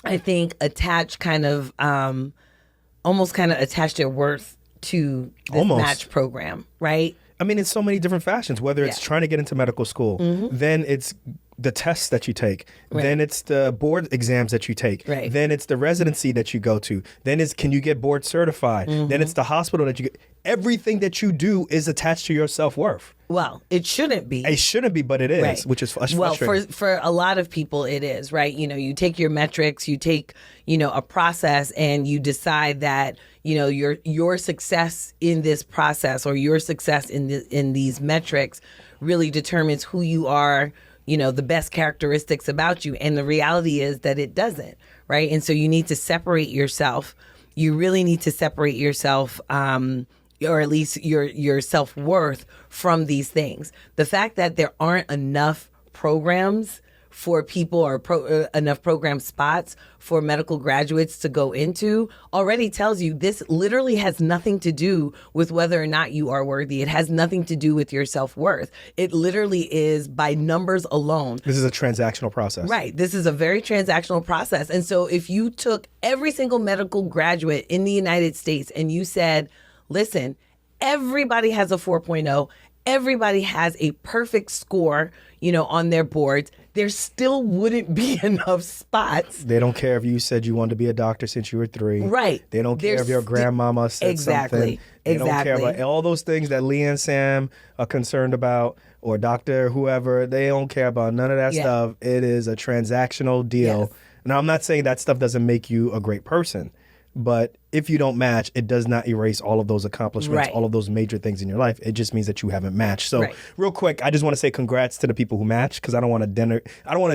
Speaker 1: I think, attach almost attach their worth to this match program, right?
Speaker 2: I mean, in so many different fashions, whether it's trying to get into medical school, then it's the tests that you take.
Speaker 1: Right.
Speaker 2: Then it's the board exams that you take.
Speaker 1: Right.
Speaker 2: Then it's the residency that you go to. Then it's can you get board certified. Then it's the hospital that you get. Everything that you do is attached to your self-worth.
Speaker 1: Well, it shouldn't be.
Speaker 2: It shouldn't be, but it is,
Speaker 1: Right.
Speaker 2: which is frustrating.
Speaker 1: Well, for a lot of people, it is, right? You take your metrics, you take, a process, and you decide that, your success in this process or your success in these metrics really determines who you are, the best characteristics about you. And the reality is that it doesn't, right? And so you need to separate yourself. You really need to separate yourself, or at least your self-worth from these things. The fact that there aren't enough programs for people or enough program spots for medical graduates to go into already tells you this literally has nothing to do with whether or not you are worthy. It has nothing to do with your self-worth. It literally is by numbers alone.
Speaker 2: This is a transactional process.
Speaker 1: Right. This is a very transactional process. And so if you took every single medical graduate in the United States and you said, listen, everybody has a 4.0. Everybody has a perfect score, on their boards. There still wouldn't be enough spots.
Speaker 2: They don't care if you said you wanted to be a doctor since you were 3.
Speaker 1: Right.
Speaker 2: They don't care if your grandmama said something. They don't care about all those things that Lee and Sam are concerned about, or Dr. whoever. They don't care about none of that stuff. It is a transactional deal.
Speaker 1: Yes.
Speaker 2: Now, I'm not saying that stuff doesn't make you a great person. But if you don't match, it does not erase all of those accomplishments,
Speaker 1: Right.
Speaker 2: all of those major things in your life. It just means that you haven't matched. So
Speaker 1: Right.
Speaker 2: real quick, I just want to say congrats to the people who match, because I don't want to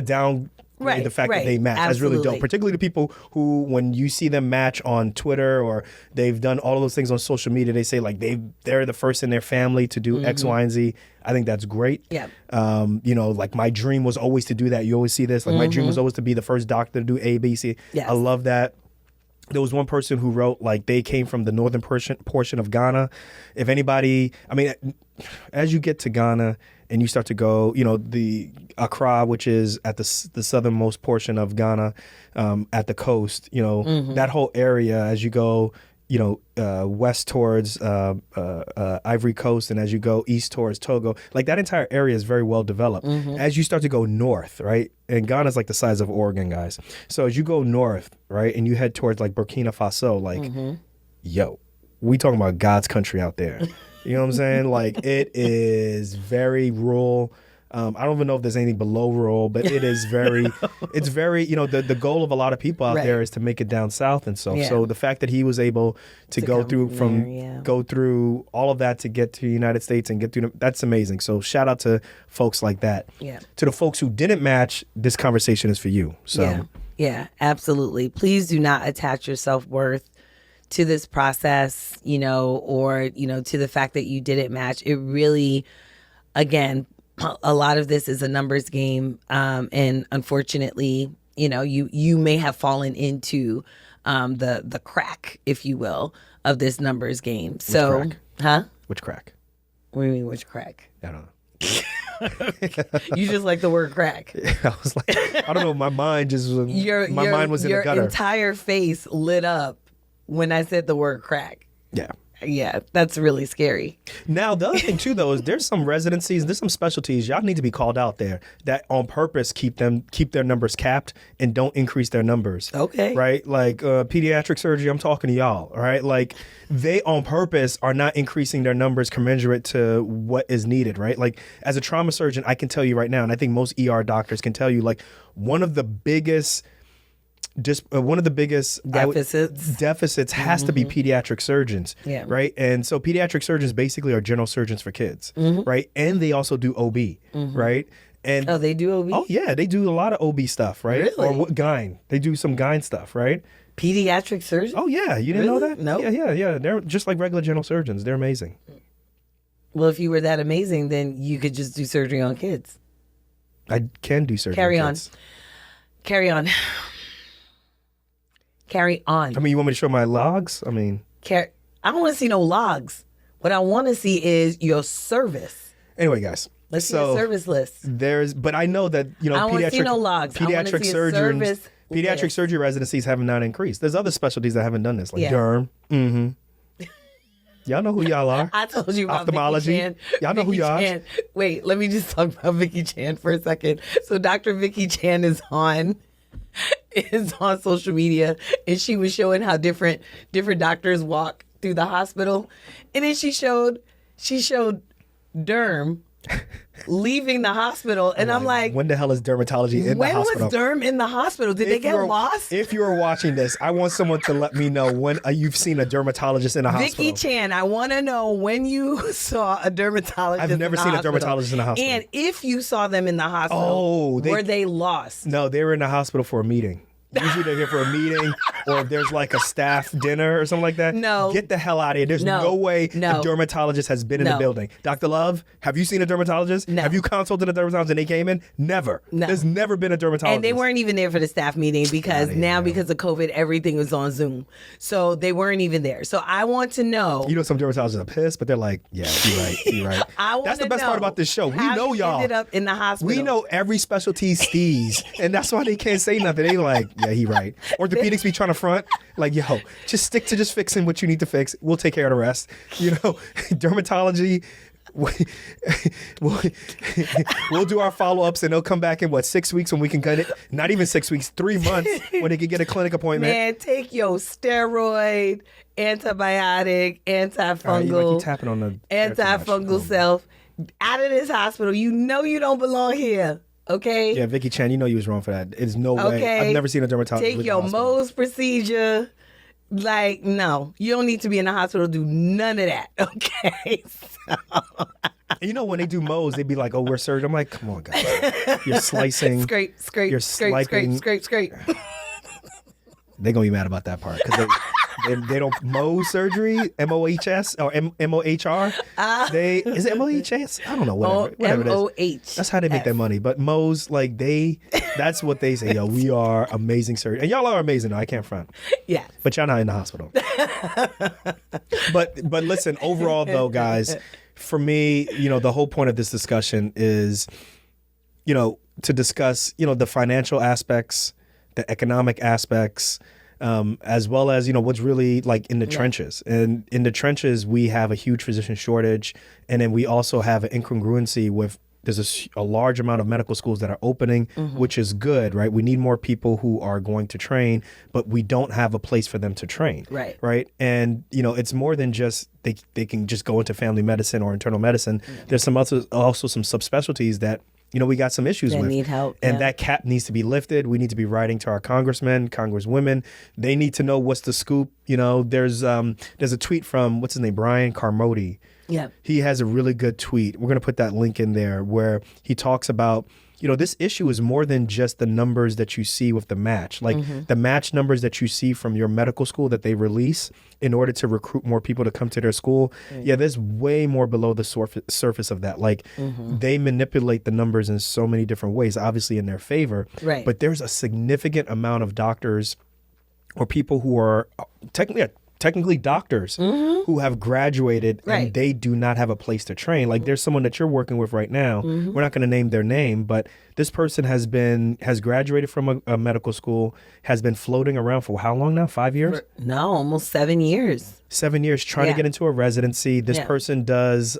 Speaker 2: downgrade
Speaker 1: Right,
Speaker 2: the fact
Speaker 1: right.
Speaker 2: that they match. That's really
Speaker 1: Absolutely.
Speaker 2: dope. Particularly the people who, when you see them match on Twitter or they've done all of those things on social media, they say like they're the first in their family to do X, Y, and Z. I think that's great.
Speaker 1: Yeah.
Speaker 2: Like my dream was always to do that. You always see this. Like my dream was always to be the first doctor to do A, B, C.
Speaker 1: Yes.
Speaker 2: I love that. There was one person who wrote like they came from the northern portion of Ghana. If anybody, as you get to Ghana and you start to go, the Accra, which is at the southernmost portion of Ghana, at the coast, that whole area as you go, west towards Ivory Coast, and as you go east towards Togo, like that entire area is very well developed. As you start to go north, right, and Ghana's like the size of Oregon, guys. So as you go north, right, and you head towards like Burkina Faso, like, yo, we talking about God's country out there. You know what I'm saying? Like it is very rural. I don't even know if there's anything below rural, but it is very, it's very, the goal of a lot of people out
Speaker 1: Right.
Speaker 2: there is to make it down south and so.
Speaker 1: Yeah.
Speaker 2: So the fact that he was able to go through go through all of that to get to the United States and get through, that's amazing. So shout out to folks like that.
Speaker 1: Yeah.
Speaker 2: To the folks who didn't match, this conversation is for you. So
Speaker 1: Yeah, absolutely. Please do not attach your self-worth to this process, or, to the fact that you didn't match. It really, again, a lot of this is a numbers game. And unfortunately, you may have fallen into the crack, if you will, of this numbers game. So,
Speaker 2: crack?
Speaker 1: Huh?
Speaker 2: Which crack?
Speaker 1: What do you mean, which crack?
Speaker 2: I don't know.
Speaker 1: You just like the word crack.
Speaker 2: I was like, I don't know. My mind just my mind was in the gutter.
Speaker 1: Your entire face lit up when I said the word crack.
Speaker 2: Yeah.
Speaker 1: Yeah, that's really scary.
Speaker 2: Now, the other thing, too, though, is there's some residencies, there's some specialties, y'all need to be called out there that on purpose keep their numbers capped and don't increase their numbers.
Speaker 1: Okay.
Speaker 2: Right? Like pediatric surgery, I'm talking to y'all, all right? Like they on purpose are not increasing their numbers commensurate to what is needed, right? Like as a trauma surgeon, I can tell you right now, and I think most ER doctors can tell you, like one of the biggest deficits has to be pediatric surgeons,
Speaker 1: Yeah.
Speaker 2: right? And so pediatric surgeons basically are general surgeons for kids, right? And they also do OB, right? And
Speaker 1: Oh, they do OB?
Speaker 2: oh yeah, they do a lot of OB stuff, right?
Speaker 1: Really?
Speaker 2: Or what gyne? They do some gyne stuff, right?
Speaker 1: Pediatric surgeon?
Speaker 2: Oh yeah, you didn't know
Speaker 1: Really?
Speaker 2: that?
Speaker 1: No.
Speaker 2: Yeah. They're just like regular general surgeons. They're amazing.
Speaker 1: Well, if you were that amazing, then you could just do surgery on kids.
Speaker 2: I can do surgery.
Speaker 1: Carry
Speaker 2: on
Speaker 1: on.
Speaker 2: kids.
Speaker 1: Carry on. Carry on.
Speaker 2: I mean, you want me to show my logs? I mean,
Speaker 1: I don't want to see no logs. What I want to see is your service.
Speaker 2: anyway, guys.
Speaker 1: Let's see your service list.
Speaker 2: But I know that
Speaker 1: I don't want to see no logs. I want to
Speaker 2: pediatric
Speaker 1: see a
Speaker 2: surgeons,
Speaker 1: service
Speaker 2: pediatric surgery residencies have not increased. There's other specialties that haven't done this, like
Speaker 1: Yeah.
Speaker 2: derm. Y'all know who y'all are.
Speaker 1: I told you about
Speaker 2: Ophthalmology.
Speaker 1: Vicky Chan.
Speaker 2: Y'all know who
Speaker 1: Vicky
Speaker 2: y'all are.
Speaker 1: Chan. Wait, let me just talk about Vicky Chan for a second. So Dr. Vicky Chan is on social media, and she was showing how different doctors walk through the hospital, and then she showed Derm leaving the hospital, and I'm like,
Speaker 2: when the hell is dermatology in the
Speaker 1: when
Speaker 2: hospital?
Speaker 1: was Derm in the hospital? Did they get lost?
Speaker 2: If you are watching this, I want someone to let me know when you've seen a dermatologist in a hospital.
Speaker 1: Vicky Chan, I want to know when you saw a dermatologist.
Speaker 2: I've never seen a dermatologist in the hospital.
Speaker 1: And if you saw them in the hospital, were they lost?
Speaker 2: No, they were in the hospital for a meeting. Usually they're here for a meeting, or if there's like a staff dinner or something like that.
Speaker 1: No.
Speaker 2: Get the hell out of here. There's no way a dermatologist has been in the building. Dr. Love, have you seen a dermatologist?
Speaker 1: No.
Speaker 2: Have you consulted a dermatologist and they came in? Never.
Speaker 1: No.
Speaker 2: There's never been a dermatologist.
Speaker 1: And they weren't even there for the staff meeting because because of COVID, everything was on Zoom. So they weren't even there. So I want to know.
Speaker 2: You know, some dermatologists are pissed, but they're like, yeah, you're right. That's the best part about this show. We know y'all.
Speaker 1: Ended up in the hospital.
Speaker 2: We know every specialty steez, and that's why they can't say nothing. They like, yeah, he right. Orthopedics be trying to front, like, yo, just stick to just fixing what you need to fix. We'll take care of the rest. You know, dermatology, we'll do our follow-ups, and they'll come back in, 6 weeks when we can get it? Not even 6 weeks, 3 months when they can get a clinic appointment.
Speaker 1: Man, take your steroid, antibiotic, antifungal,
Speaker 2: All right, you keep tapping on the
Speaker 1: antifungal self out of this hospital. You know you don't belong here. Okay.
Speaker 2: Yeah, Vicky Chan, you know you was wrong for that. There's no way. I've never seen a dermatologist.
Speaker 1: Take your Mohs procedure. Like, no, you don't need to be in the hospital to do none of that. Okay. So.
Speaker 2: You know, when they do Mohs, they be like, "Oh, we're surgeon." I'm like, "Come on, guys, you're slicing,
Speaker 1: scrape,
Speaker 2: you're
Speaker 1: scrape.
Speaker 2: They're gonna be mad about that part because they don't Mohs surgery, MOHS or MOHR. Is it MOHS? I don't know, whatever it is. That's how they make their money. But Mohs, like that's what they say. Yo, we are amazing surgeons, and y'all are amazing. Though, I can't front.
Speaker 1: Yeah,
Speaker 2: but y'all not in the hospital. but listen, overall though, guys, for me, the whole point of this discussion is, to discuss, the financial aspects, the economic aspects, as well as, what's really like in the trenches. And in the trenches, we have a huge physician shortage. And then we also have an incongruency with there's a large amount of medical schools that are opening, which is good, right? We need more people who are going to train, but we don't have a place for them to train.
Speaker 1: Right.
Speaker 2: Right. And, it's more than just they can just go into family medicine or internal medicine. There's also some subspecialties that we got some issues with.
Speaker 1: Need help.
Speaker 2: And that cap needs to be lifted. We need to be writing to our congressmen, congresswomen. They need to know what's the scoop. There's a tweet from, what's his name, Bryan Carmody.
Speaker 1: Yeah.
Speaker 2: He has a really good tweet. We're going to put that link in there where he talks about, this issue is more than just the numbers that you see with the match. Like the match numbers that you see from your medical school that they release in order to recruit more people to come to their school. Yeah, there's way more below the surface of that. Like they manipulate the numbers in so many different ways, obviously in their favor.
Speaker 1: Right.
Speaker 2: But there's a significant amount of doctors or people who are technically doctors who have graduated and they do not have a place to train. Like there's someone that you're working with right now. We're not going to name their name, but this person has graduated from a medical school, has been floating around for how long now? 5 years?
Speaker 1: No, almost 7 years.
Speaker 2: 7 years trying to get into a residency. This person does,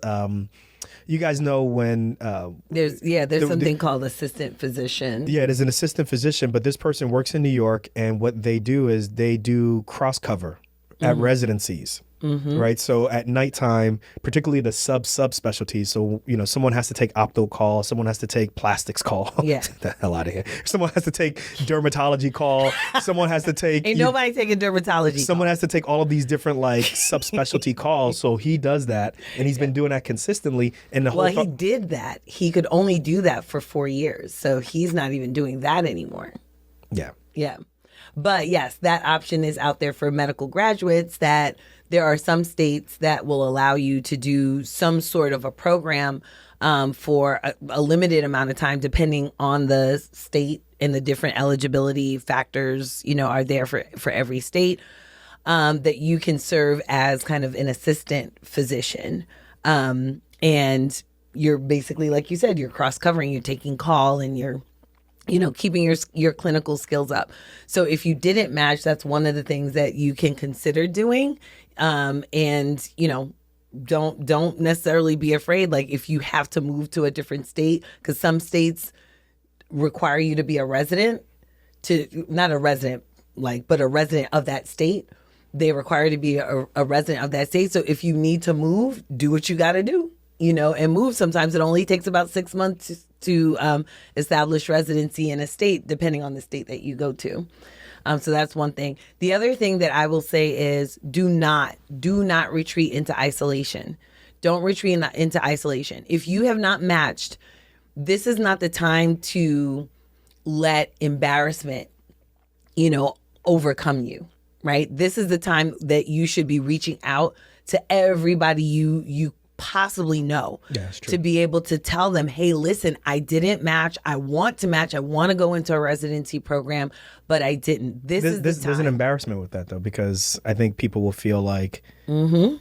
Speaker 2: you guys know when...
Speaker 1: there's something called assistant physician.
Speaker 2: Yeah, there's an assistant physician, but this person works in New York, and what they do is they do cross cover at residencies, right? So at nighttime, particularly the subspecialties. So, someone has to take opto call, someone has to take plastics call.
Speaker 1: Yeah.
Speaker 2: Get the hell out of here. Someone has to take dermatology call. Someone has to take...
Speaker 1: Ain't nobody taking dermatology.
Speaker 2: Someone has to take all of these different subspecialty calls. So he does that, and he's been doing that consistently. And
Speaker 1: he did that. He could only do that for 4 years. So he's not even doing that anymore.
Speaker 2: Yeah.
Speaker 1: Yeah. But yes, that option is out there for medical graduates, that there are some states that will allow you to do some sort of a program for a limited amount of time, depending on the state, and the different eligibility factors, are there for every state, that you can serve as kind of an assistant physician. And you're basically, like you said, you're cross-covering, you're taking call, and you're keeping your clinical skills up. So if you didn't match, that's one of the things that you can consider doing, And, don't necessarily be afraid. Like if you have to move to a different state, because some states require you to be a resident not a resident, but a resident of that state. They require you to be a resident of that state. So if you need to move, do what you got to do, and move. Sometimes it only takes about 6 months to establish residency in a state, depending on the state that you go to. So that's one thing. The other thing that I will say is do not retreat into isolation. Don't retreat into isolation. If you have not matched, this is not the time to let embarrassment, overcome you, right? This is the time that you should be reaching out to everybody you possibly know, to be able to tell them, hey, listen, I didn't match. I want to match. I want to go into a residency program, but I didn't. This is the time.
Speaker 2: There's an embarrassment with that, though, because I think people will feel like, they'll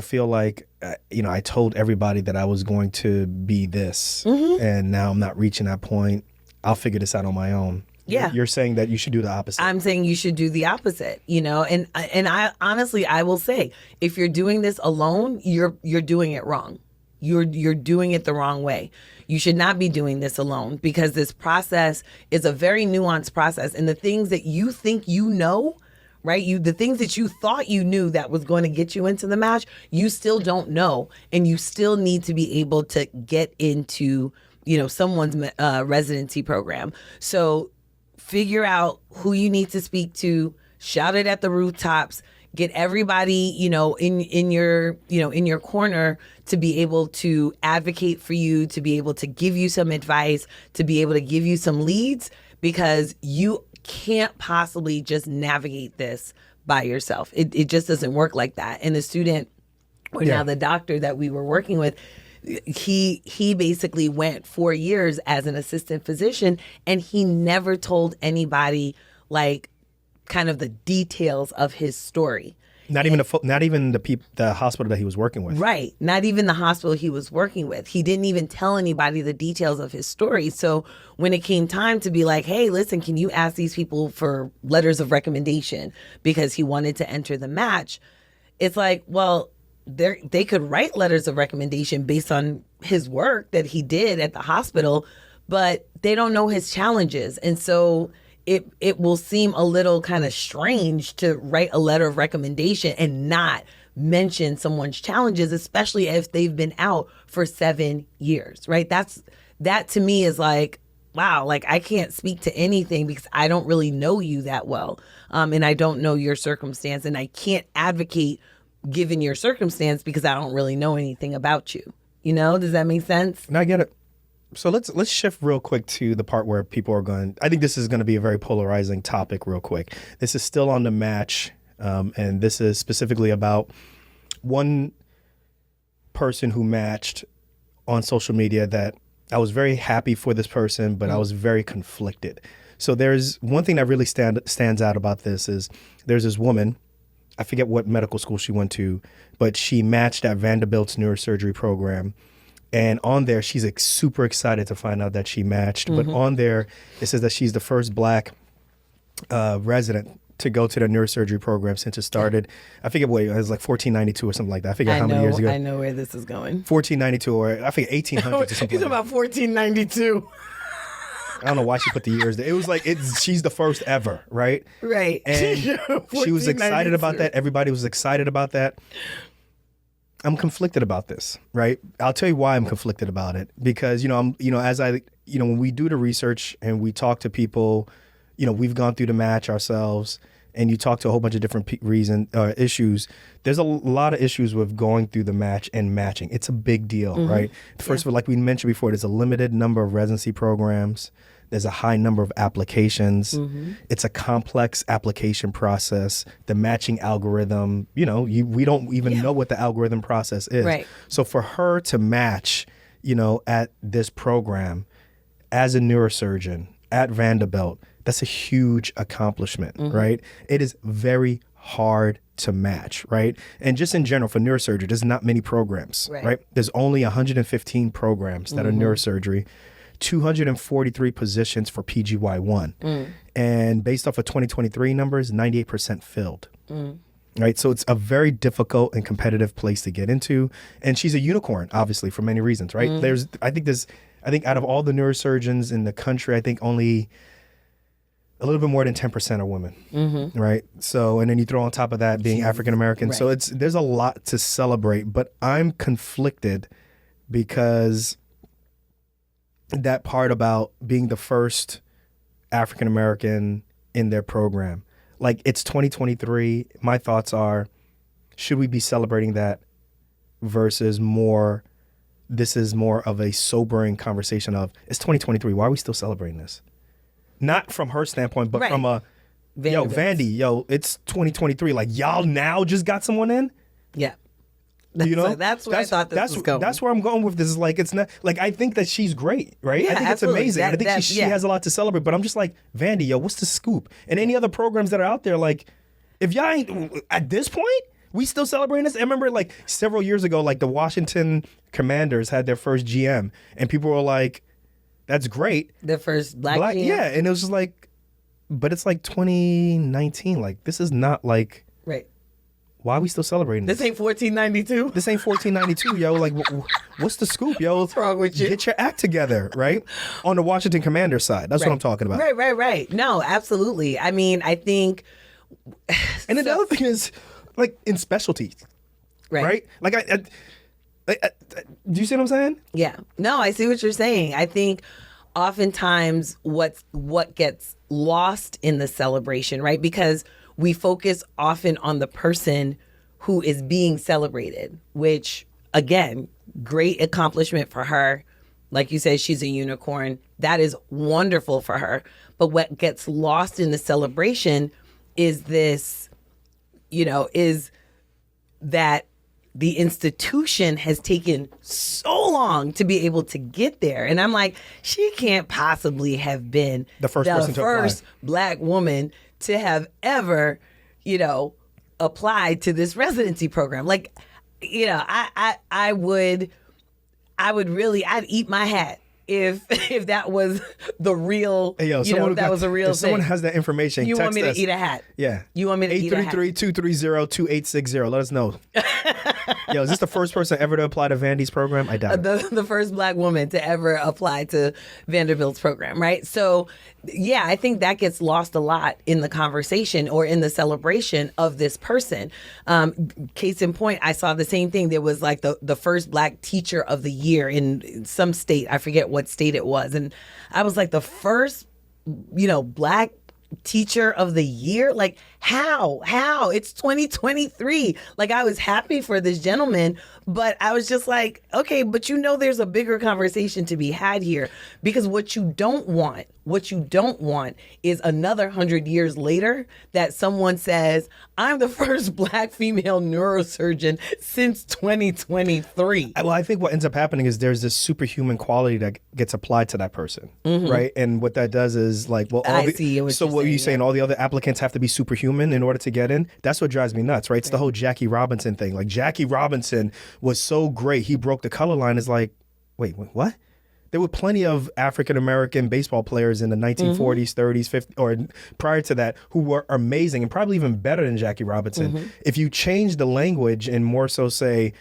Speaker 2: feel like, I told everybody that I was going to be this, and now I'm not reaching that point. I'll figure this out on my own.
Speaker 1: Yeah.
Speaker 2: You're saying that you should do the opposite.
Speaker 1: I'm saying you should do the opposite, and I honestly, I will say, if you're doing this alone, you're doing it wrong. You're doing it the wrong way. You should not be doing this alone, because this process is a very nuanced process, and the things that you think right? The things that you thought you knew that was going to get you into the match, you still don't know, and you still need to be able to get into, someone's residency program. So figure out who you need to speak to, shout it at the rooftops, get everybody, in your corner to be able to advocate for you, to be able to give you some advice, to be able to give you some leads, because you can't possibly just navigate this by yourself. It just doesn't work like that. And the student, or now the doctor that we were working with, he basically went 4 years as an assistant physician, and he never told anybody kind of the details of his story.
Speaker 2: Not even the hospital that he was working with.
Speaker 1: Right. Not even the hospital he was working with. He didn't even tell anybody the details of his story. So when it came time to be like, hey, listen, can you ask these people for letters of recommendation, because he wanted to enter the match? It's like, well, they could write letters of recommendation based on his work that he did at the hospital, but they don't know his challenges. And so it will seem a little kind of strange to write a letter of recommendation and not mention someone's challenges, especially if they've been out for 7 years, right? That to me is like, wow, I can't speak to anything because I don't really know you that well. And I don't know your circumstance, and I can't advocate given your circumstance because I don't really know anything about you. Does that make sense?
Speaker 2: No, I get it. So let's shift real quick to the part where people are going. I think this is going to be a very polarizing topic real quick. This is still on the match, and this is specifically about one person who matched on social media that I was very happy for this person, but I was very conflicted. So there's one thing that really stands out about this is there's this woman, I forget what medical school she went to, but she matched at Vanderbilt's neurosurgery program. And on there, she's super excited to find out that she matched. But on there, it says that she's the first Black resident to go to the neurosurgery program since it started. I forget what it was, like 1492 or something like that. I forget how many years ago.
Speaker 1: I know where this is going.
Speaker 2: 1492 or I forget 1800 or something.
Speaker 1: He's about 1492.
Speaker 2: I don't know why she put the years there. It was like she's the first ever, right?
Speaker 1: Right.
Speaker 2: And she was excited about that. Everybody was excited about that. I'm conflicted about this, right? I'll tell you why I'm conflicted about it. Because, when we do the research and we talk to people, we've gone through the match ourselves, and you talk to a whole bunch of different issues. There's a lot of issues with going through the match and matching. It's a big deal, right? First of all, like we mentioned before, there's a limited number of residency programs. There's a high number of applications. It's a complex application process. The matching algorithm, we don't even know what the algorithm process is.
Speaker 1: Right.
Speaker 2: So for her to match, at this program as a neurosurgeon at Vanderbilt, that's a huge accomplishment, right? It is very hard to match, right? And just in general, for neurosurgery, there's not many programs, right? There's only 115 programs that are neurosurgery. 243 positions for PGY1. And based off of 2023 numbers, 98% filled. Right, so it's a very difficult and competitive place to get into, and she's a unicorn, obviously, for many reasons. Right, I think out of all the neurosurgeons in the country, I think only a little bit more than 10% are women. Right, so and then you throw on top of that being African American,
Speaker 1: right.
Speaker 2: so there's a lot to celebrate. But I'm conflicted because that part about being the first African American in their program. Like, it's 2023. My thoughts are, should we be celebrating that versus this is more of a sobering conversation of, it's 2023. Why are we still celebrating this? Not from her standpoint, but from Vandy, it's 2023. Like, y'all now just got someone in?
Speaker 1: Yeah.
Speaker 2: That's
Speaker 1: where I thought this was going.
Speaker 2: That's where I'm going with this. Is like, it's not like, I think that she's great, right?
Speaker 1: Yeah,
Speaker 2: I think
Speaker 1: absolutely.
Speaker 2: it's amazing. I think she has a lot to celebrate. But I'm just like, Vandy, what's the scoop? And any other programs that are out there, like, if y'all ain't at this point, we still celebrating this. I remember like several years ago, like the Washington Commanders had their first GM, and people were like, "That's great."
Speaker 1: The first black GM.
Speaker 2: Yeah, and it was just like, but it's like 2019. Like, this is not like
Speaker 1: right.
Speaker 2: Why are we still celebrating this?
Speaker 1: This ain't 1492.
Speaker 2: This ain't 1492, yo. Like, what's the scoop, yo?
Speaker 1: What's wrong with you?
Speaker 2: Get your act together, right? On the Washington Commanders side. That's what I'm talking about.
Speaker 1: Right. No, absolutely. I mean, I think...
Speaker 2: And then the other thing is, like, in specialties, right? Like, do you see what I'm saying?
Speaker 1: Yeah. No, I see what you're saying. I think oftentimes what gets lost in the celebration, right? Because we focus often on the person who is being celebrated, which, again, great accomplishment for her. Like you said, she's a unicorn. That is wonderful for her. But what gets lost in the celebration is this, is that the institution has taken so long to be able to get there. And I'm like, she can't possibly have been
Speaker 2: the first
Speaker 1: black woman to have ever, applied to this residency program. Like, I would really, I'd eat my hat if that was the real, that was a real
Speaker 2: if
Speaker 1: thing.
Speaker 2: Someone has that information,
Speaker 1: you want me
Speaker 2: us.
Speaker 1: to eat a hat?
Speaker 2: Yeah.
Speaker 1: You want me to eat a hat?
Speaker 2: 833-230-2860. Let us know. Yo, is this the first person ever to apply to Vandy's program? I doubt it.
Speaker 1: The first black woman to ever apply to Vanderbilt's program, right? So, yeah, I think that gets lost a lot in the conversation or in the celebration of this person. Case in point, I saw the same thing. There was like the first black teacher of the year in some state. I forget what state it was. And I was like, the first, black teacher of the year? Like, how? It's 2023. Like, I was happy for this gentleman, but I was just like, okay, but there's a bigger conversation to be had here, because what you don't want is another 100 years later that someone says, I'm the first black female neurosurgeon since 2023.
Speaker 2: Well, I think what ends up happening is there's this superhuman quality that gets applied to that person, right? And what that does is like, well, what are you saying? All the other applicants have to be superhuman in order to get in? That's what drives me nuts, right? It's the whole Jackie Robinson thing. Like, Jackie Robinson was so great, he broke the color line. It's like, wait, what? There were plenty of African-American baseball players in the 1940s, 30s, 50s, or prior to that who were amazing and probably even better than Jackie Robinson. If you change the language and more so say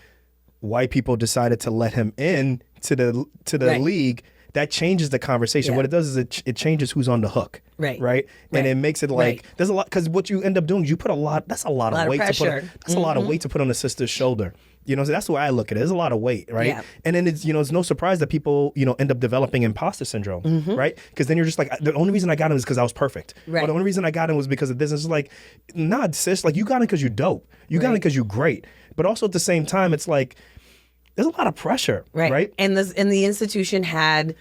Speaker 2: white people decided to let him in to the league, that changes the conversation. What it does is it changes who's on the hook. Right. And it makes it like, there's a lot, because what you end up doing is you put a lot of weight to put on the sister's shoulder. So that's the way I look at it. There's a lot of weight, right? Yeah. And then it's no surprise that people end up developing imposter syndrome, right? Because then you're just like, the only reason I got him is because I was perfect. Right. Or the only reason I got him was because of this. It's like, nah, sis, like, you got him because you're dope. You got him because you're great. But also at the same time, it's like, there's a lot of pressure, right?
Speaker 1: And the institution had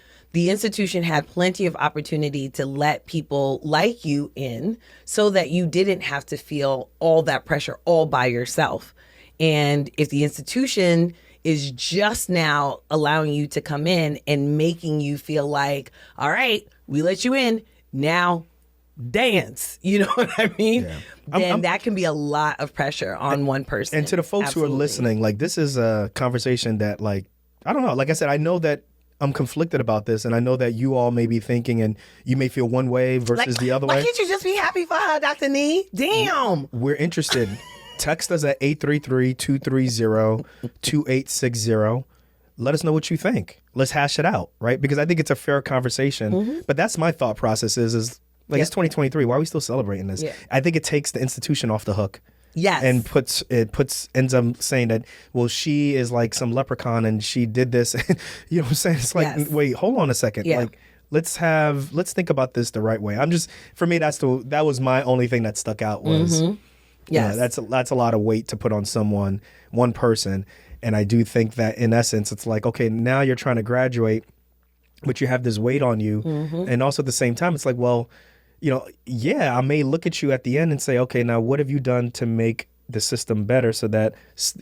Speaker 1: plenty of opportunity to let people like you in, so that you didn't have to feel all that pressure all by yourself. And if the institution is just now allowing you to come in and making you feel like, all right, we let you in, now dance, you know what I mean? Yeah. Then that can be a lot of pressure on one person.
Speaker 2: And to the folks who are listening, like, this is a conversation that, like, I don't know. Like I said, I know that I'm conflicted about this, and I know that you all may be thinking, and you may feel one way versus the other
Speaker 1: why
Speaker 2: way.
Speaker 1: can't you just be happy for her, Dr. Nee? Damn.
Speaker 2: We're interested. Text us at 833-230-2860. Let us know what you think. Let's hash it out, right? Because I think it's a fair conversation. But that's my thought process is like, it's 2023. Why are we still celebrating this?
Speaker 1: Yeah.
Speaker 2: I think it takes the institution off the hook.
Speaker 1: Yes.
Speaker 2: And ends up saying that, well, she is like some leprechaun and she did this. You know what I'm saying? It's like,
Speaker 1: Yes.
Speaker 2: wait, hold on a second.
Speaker 1: Yeah.
Speaker 2: Like, let's think about this the right way. For me, that was my only thing that stuck out was,
Speaker 1: Yes.
Speaker 2: that's a lot of weight to put on one person. And I do think that in essence, it's like, okay, now you're trying to graduate, but you have this weight on you. And also at the same time, it's like, well, you know, yeah, I may look at you at the end and say, okay, now what have you done to make the system better so that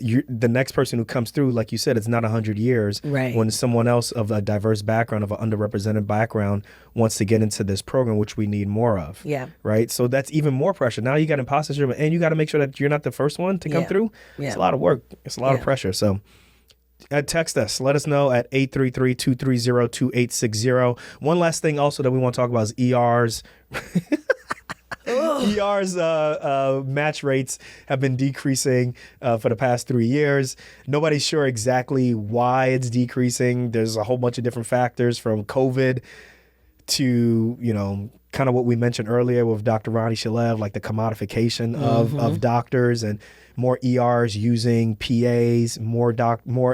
Speaker 2: the next person who comes through, like you said, it's not 100 years.
Speaker 1: Right.
Speaker 2: When someone else of a diverse background, of an underrepresented background wants to get into this program, which we need more of.
Speaker 1: Yeah.
Speaker 2: Right. So that's even more pressure. Now you got imposter syndrome and you got to make sure that you're not the first one to come through.
Speaker 1: Yeah.
Speaker 2: It's a lot of work. It's a lot of pressure. So text us. Let us know at 833-230-2860. One last thing also that we want to talk about is ERs. ER's match rates have been decreasing for the past 3 years. Nobody's sure exactly why it's decreasing. There's a whole bunch of different factors from COVID to, you know, kind of what we mentioned earlier with Dr. Ronnie Shalev, like the commodification of doctors and more ERs using PAs, more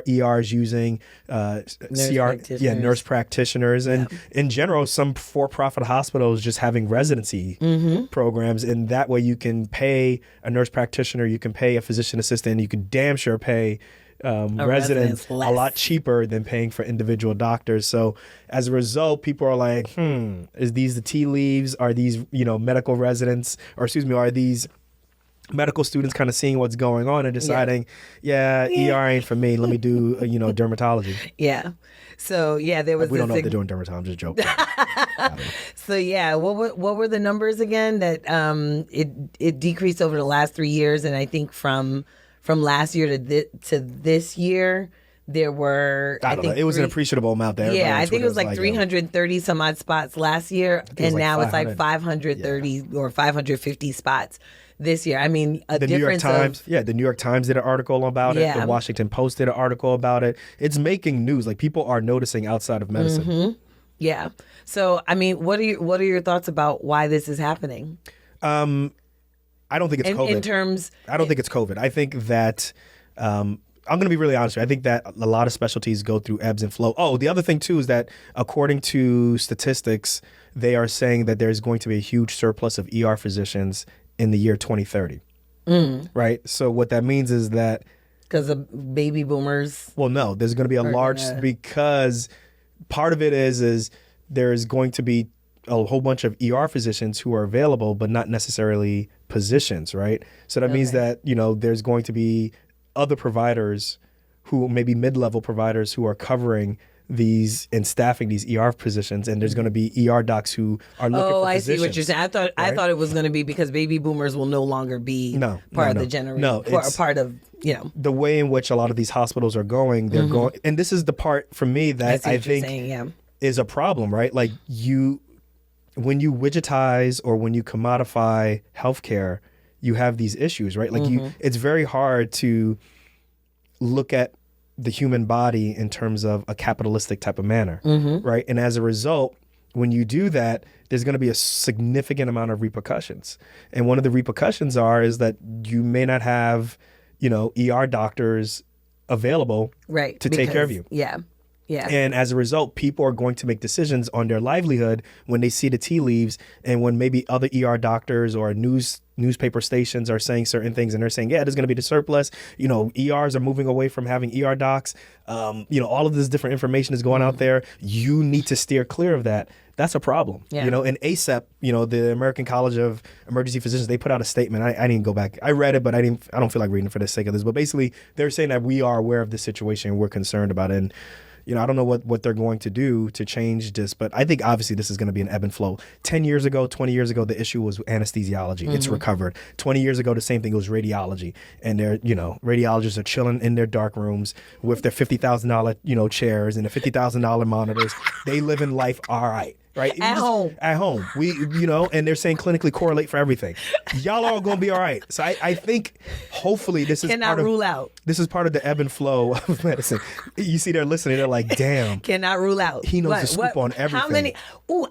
Speaker 2: ERs using nurse practitioners. And in general, some for-profit hospitals just having residency programs. And that way you can pay a nurse practitioner, you can pay a physician assistant, you can damn sure pay residents a lot cheaper than paying for individual doctors. So as a result, people are like, is these the tea leaves? Are these, you know, medical residents, or excuse me, are these medical students kind of seeing what's going on and deciding, ER ain't for me. Let me do, dermatology.
Speaker 1: Yeah. So there was.
Speaker 2: We don't know if they're doing dermatology. I'm just joking.
Speaker 1: So what were the numbers again? That it decreased over the last 3 years, and I think from last year to this year, there were.
Speaker 2: I don't know. It was an appreciable amount there.
Speaker 1: Yeah, I think it was like 330 some odd spots last year, and now it's like 530 or 550 spots this year. I mean,
Speaker 2: the New York Times, the New York Times did an article about it. The Washington Post did an article about it. It's making news. Like, people are noticing outside of medicine.
Speaker 1: Yeah. So, I mean, what are your thoughts about why this is happening?
Speaker 2: I don't think it's COVID. I don't think it's COVID. I think that I'm going to be really honest with you. I think that a lot of specialties go through ebbs and flow. Oh, the other thing too is that according to statistics, they are saying that there's going to be a huge surplus of ER physicians in the year 2030. Right? So what that means is that
Speaker 1: because of baby boomers.
Speaker 2: Well, no, there's going to be a large because part of it is there's going to be a whole bunch of ER physicians who are available, but not necessarily positions, right? So that means that, there's going to be other providers who maybe mid-level providers who are covering these and staffing these ER positions, and there's going to be ER docs who are looking for positions.
Speaker 1: I see what you're saying. I thought it was going to be because baby boomers will no longer be part of the generation. No, it's part of
Speaker 2: the way in which a lot of these hospitals are going. They're going, and this is the part for me that I think is a problem, right? Like when you widgetize or when you commodify healthcare, you have these issues, right? Like it's very hard to look at the human body in terms of a capitalistic type of manner, right? And as a result, when you do that, there's going to be a significant amount of repercussions. And one of the repercussions is that you may not have, ER doctors available to take care of you.
Speaker 1: Yeah. Yeah.
Speaker 2: And as a result, people are going to make decisions on their livelihood when they see the tea leaves, and when maybe other ER doctors or newspaper stations are saying certain things, and they're saying, there's going to be the surplus. ERs are moving away from having ER docs. All of this different information is going out there. You need to steer clear of that. That's a problem. Yeah. And ACEP, the American College of Emergency Physicians, they put out a statement. I didn't go back. I read it, but I don't feel like reading it for the sake of this. But basically, they're saying that we are aware of this situation and we're concerned about it. And I don't know what they're going to do to change this, but I think obviously this is going to be an ebb and flow. 10 years ago, 20 years ago, the issue was anesthesiology. It's recovered. 20 years ago, the same thing was radiology. And they're, radiologists are chilling in their dark rooms with their $50,000, chairs and the $50,000 monitors. They live in life all right. Right?
Speaker 1: At home.
Speaker 2: At home. We, and they're saying clinically correlate for everything. Y'all are going to be all right. So I think hopefully this is
Speaker 1: Cannot rule out.
Speaker 2: This is part of the ebb and flow of medicine. You see, they're listening. They're like, damn.
Speaker 1: Cannot rule out.
Speaker 2: He knows the scoop on everything.
Speaker 1: How many?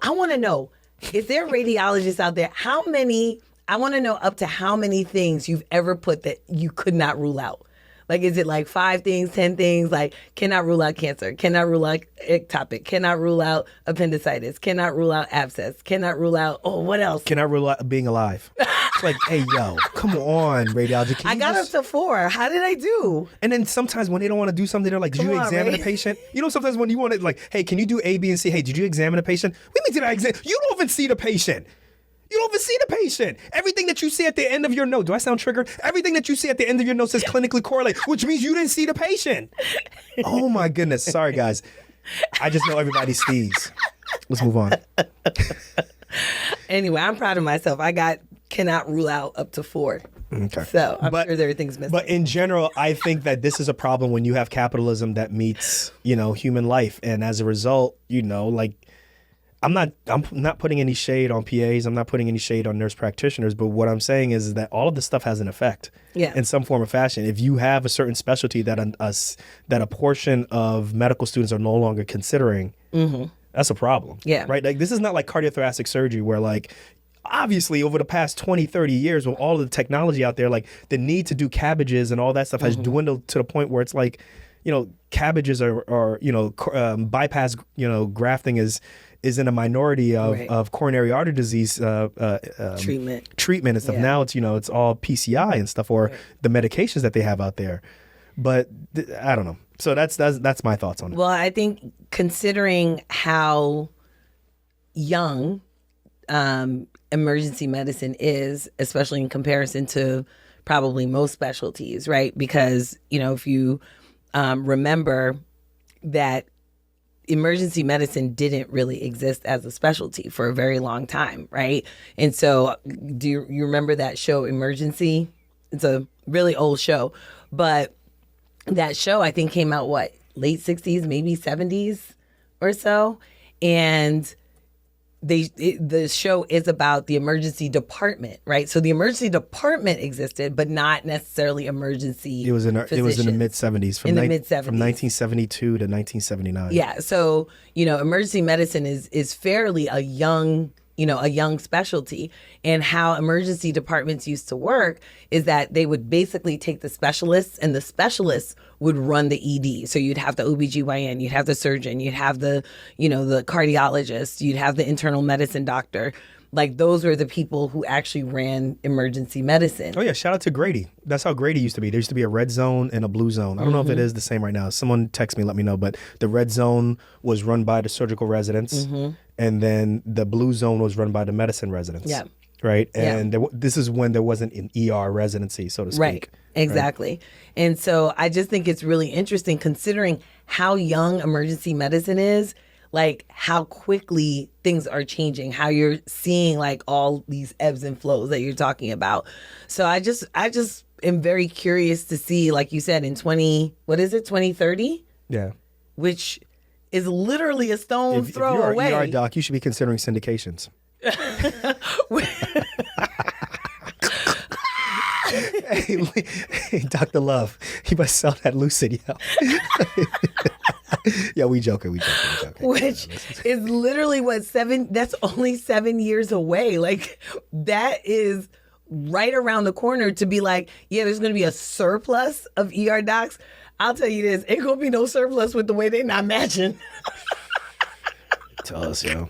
Speaker 1: I want to know. Is there radiologists out there? How many? I want to know up to how many things you've ever put that you could not rule out. Like, is it like 5 things, 10 things? Like, cannot rule out cancer, cannot rule out ectopic, cannot rule out appendicitis, cannot rule out abscess, cannot rule out, what else?
Speaker 2: Cannot rule out being alive. It's like, hey, yo, come on, radiology.
Speaker 1: I got up to 4. How did I do?
Speaker 2: And then sometimes when they don't want to do something, they're like, did you examine the patient? Sometimes when you want to, like, hey, can you do A, B, and C? Hey, did you examine the patient? What do you mean, did I examine? You don't even see the patient. You don't even see the patient. Everything that you see at the end of your note, do I sound triggered? Everything that you see at the end of your note says clinically correlate, which means you didn't see the patient. Oh my goodness. Sorry, guys. I just know everybody sneezes. Let's move on.
Speaker 1: Anyway, I'm proud of myself. I cannot rule out up to 4.
Speaker 2: Okay.
Speaker 1: So I'm sure everything's missing.
Speaker 2: But in general, I think that this is a problem when you have capitalism that meets, human life. And as a result, I'm not putting any shade on PAs. I'm not putting any shade on nurse practitioners. But what I'm saying is that all of this stuff has an effect in some form or fashion. If you have a certain specialty that a portion of medical students are no longer considering, that's a problem.
Speaker 1: Yeah.
Speaker 2: Right? Like, this is not like cardiothoracic surgery where, like, obviously over the past 20, 30 years with all of the technology out there, like, the need to do cabbages and all that stuff has dwindled to the point where it's like, cabbages are bypass, grafting is in a minority of coronary artery disease treatment and stuff. Yeah. Now it's it's all PCI and stuff, or the medications that they have out there. But I don't know. So that's my thoughts on it.
Speaker 1: Well, I think considering how young emergency medicine is, especially in comparison to probably most specialties, right? Because if you remember that emergency medicine didn't really exist as a specialty for a very long time, right? And so do you remember that show Emergency? It's a really old show, but that show I think came out late 60s, maybe 70s or so, and the show is about the emergency department, right? So the emergency department existed, but not necessarily emergency.
Speaker 2: It was in the mid 70s, from 1972 to 1979.
Speaker 1: Yeah, so emergency medicine is fairly a young specialty, and how emergency departments used to work is that they would basically take the specialists, and the specialists would run the ED. So you'd have the OBGYN, you'd have the surgeon, you'd have the cardiologist, you'd have the internal medicine doctor. Like, those were the people who actually ran emergency medicine.
Speaker 2: Oh yeah, shout out to Grady. That's how Grady used to be. There used to be a red zone and a blue zone. I don't know if it is the same right now. Someone text me, let me know. But the red zone was run by the surgical residents, and then the blue zone was run by the medicine residents. Yeah. Right? And this is when there wasn't an ER residency, so to speak.
Speaker 1: Right, exactly. Right? And so I just think it's really interesting, considering how young emergency medicine is, like how quickly things are changing, how you're seeing like all these ebbs and flows that you're talking about. So I just am very curious to see, like you said, in 2030?
Speaker 2: Yeah.
Speaker 1: Which is literally a stone's throw away.
Speaker 2: If you're a ER doc, you should be considering syndications. Hey, Dr. Love, you must sell that Lucid, yo. Yeah, we joking.
Speaker 1: Which is literally that's only 7 years away. Like, that is right around the corner to be like, yeah, there's going to be a surplus of ER docs. I'll tell you this, ain't going to be no surplus with the way they not matching.
Speaker 2: Tell us, yo.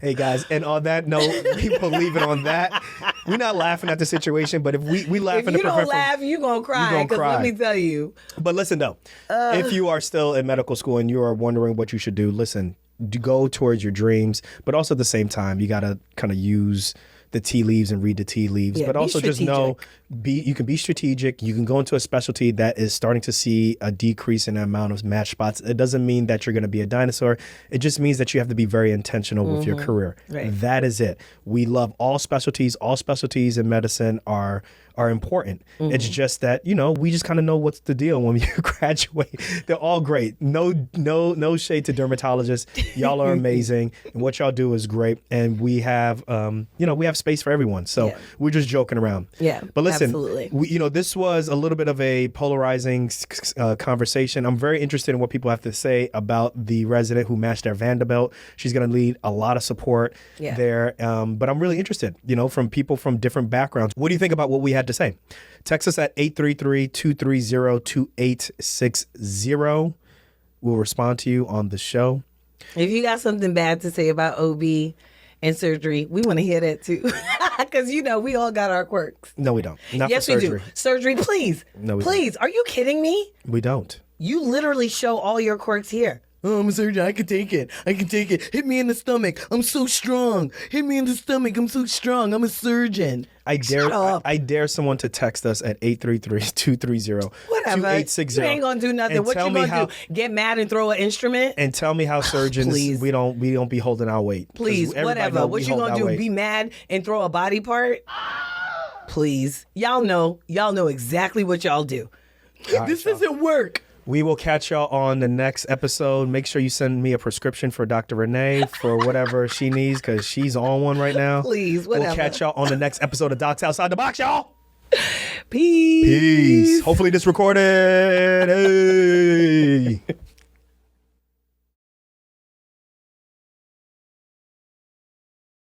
Speaker 2: Hey, guys, and on that note, we will leave it on that. We're not laughing at the situation, but if we laugh in the
Speaker 1: If you don't laugh, you're going to cry, because let me tell you.
Speaker 2: But listen, though, if you are still in medical school and you are wondering what you should do, listen, go towards your dreams, but also at the same time, you got to kind of use the tea leaves and read the tea leaves,
Speaker 1: Yeah,
Speaker 2: but
Speaker 1: be
Speaker 2: also just know you can be strategic. You can go into a specialty that is starting to see a decrease in the amount of match spots. It doesn't mean that you're going to be a dinosaur. It just means that you have to be very intentional with your career.
Speaker 1: Right.
Speaker 2: That is it. We love all specialties. All specialties in medicine are important. It's just that, we just kind of know what's the deal when you graduate. They're all great. No shade to dermatologists. Y'all are amazing. And what y'all do is great. And we have, we have space for everyone. So we're just joking around.
Speaker 1: Yeah.
Speaker 2: But listen,
Speaker 1: absolutely.
Speaker 2: this was a little bit of a polarizing conversation. I'm very interested in what people have to say about the resident who matched their Vanderbilt. She's going to need a lot of support there. But I'm really interested, from people from different backgrounds. What do you think about what we had to say? Text us at 833-230-2860. We'll respond to you on the show.
Speaker 1: If you got something bad to say about OB and surgery, we want to hear that too. Because, we all got our quirks.
Speaker 2: No, we don't. Not
Speaker 1: Yes,
Speaker 2: for surgery.
Speaker 1: we do. Surgery, please.
Speaker 2: No, we
Speaker 1: please. Are you kidding me?
Speaker 2: We don't.
Speaker 1: You literally show all your quirks here. Oh, I'm a surgeon. I can take it. Hit me in the stomach. I'm so strong. Hit me in the stomach. I'm so strong. I'm a surgeon.
Speaker 2: I
Speaker 1: Shut up.
Speaker 2: dare someone to text us at 833-230-2860.
Speaker 1: Whatever. You ain't gonna do nothing.
Speaker 2: And
Speaker 1: What you
Speaker 2: tell me
Speaker 1: gonna do? Get mad and throw an instrument?
Speaker 2: And tell me how surgeons
Speaker 1: Please.
Speaker 2: we don't be holding our weight. 'Cause
Speaker 1: Please,
Speaker 2: everybody
Speaker 1: whatever.
Speaker 2: know
Speaker 1: What
Speaker 2: we
Speaker 1: you
Speaker 2: hold
Speaker 1: gonna
Speaker 2: our
Speaker 1: do?
Speaker 2: weight.
Speaker 1: Be mad and throw a body part? Please. Y'all know exactly what y'all do.
Speaker 2: right,
Speaker 1: This
Speaker 2: y'all.
Speaker 1: doesn't work.
Speaker 2: We will catch y'all on the next episode. Make sure you send me a prescription for Dr. Renee for whatever she needs, because she's on one right now.
Speaker 1: Please, whatever.
Speaker 2: We'll catch y'all on the next episode of Docs Outside the Box, y'all.
Speaker 1: Peace.
Speaker 2: Peace. Hopefully this recorded. Hey.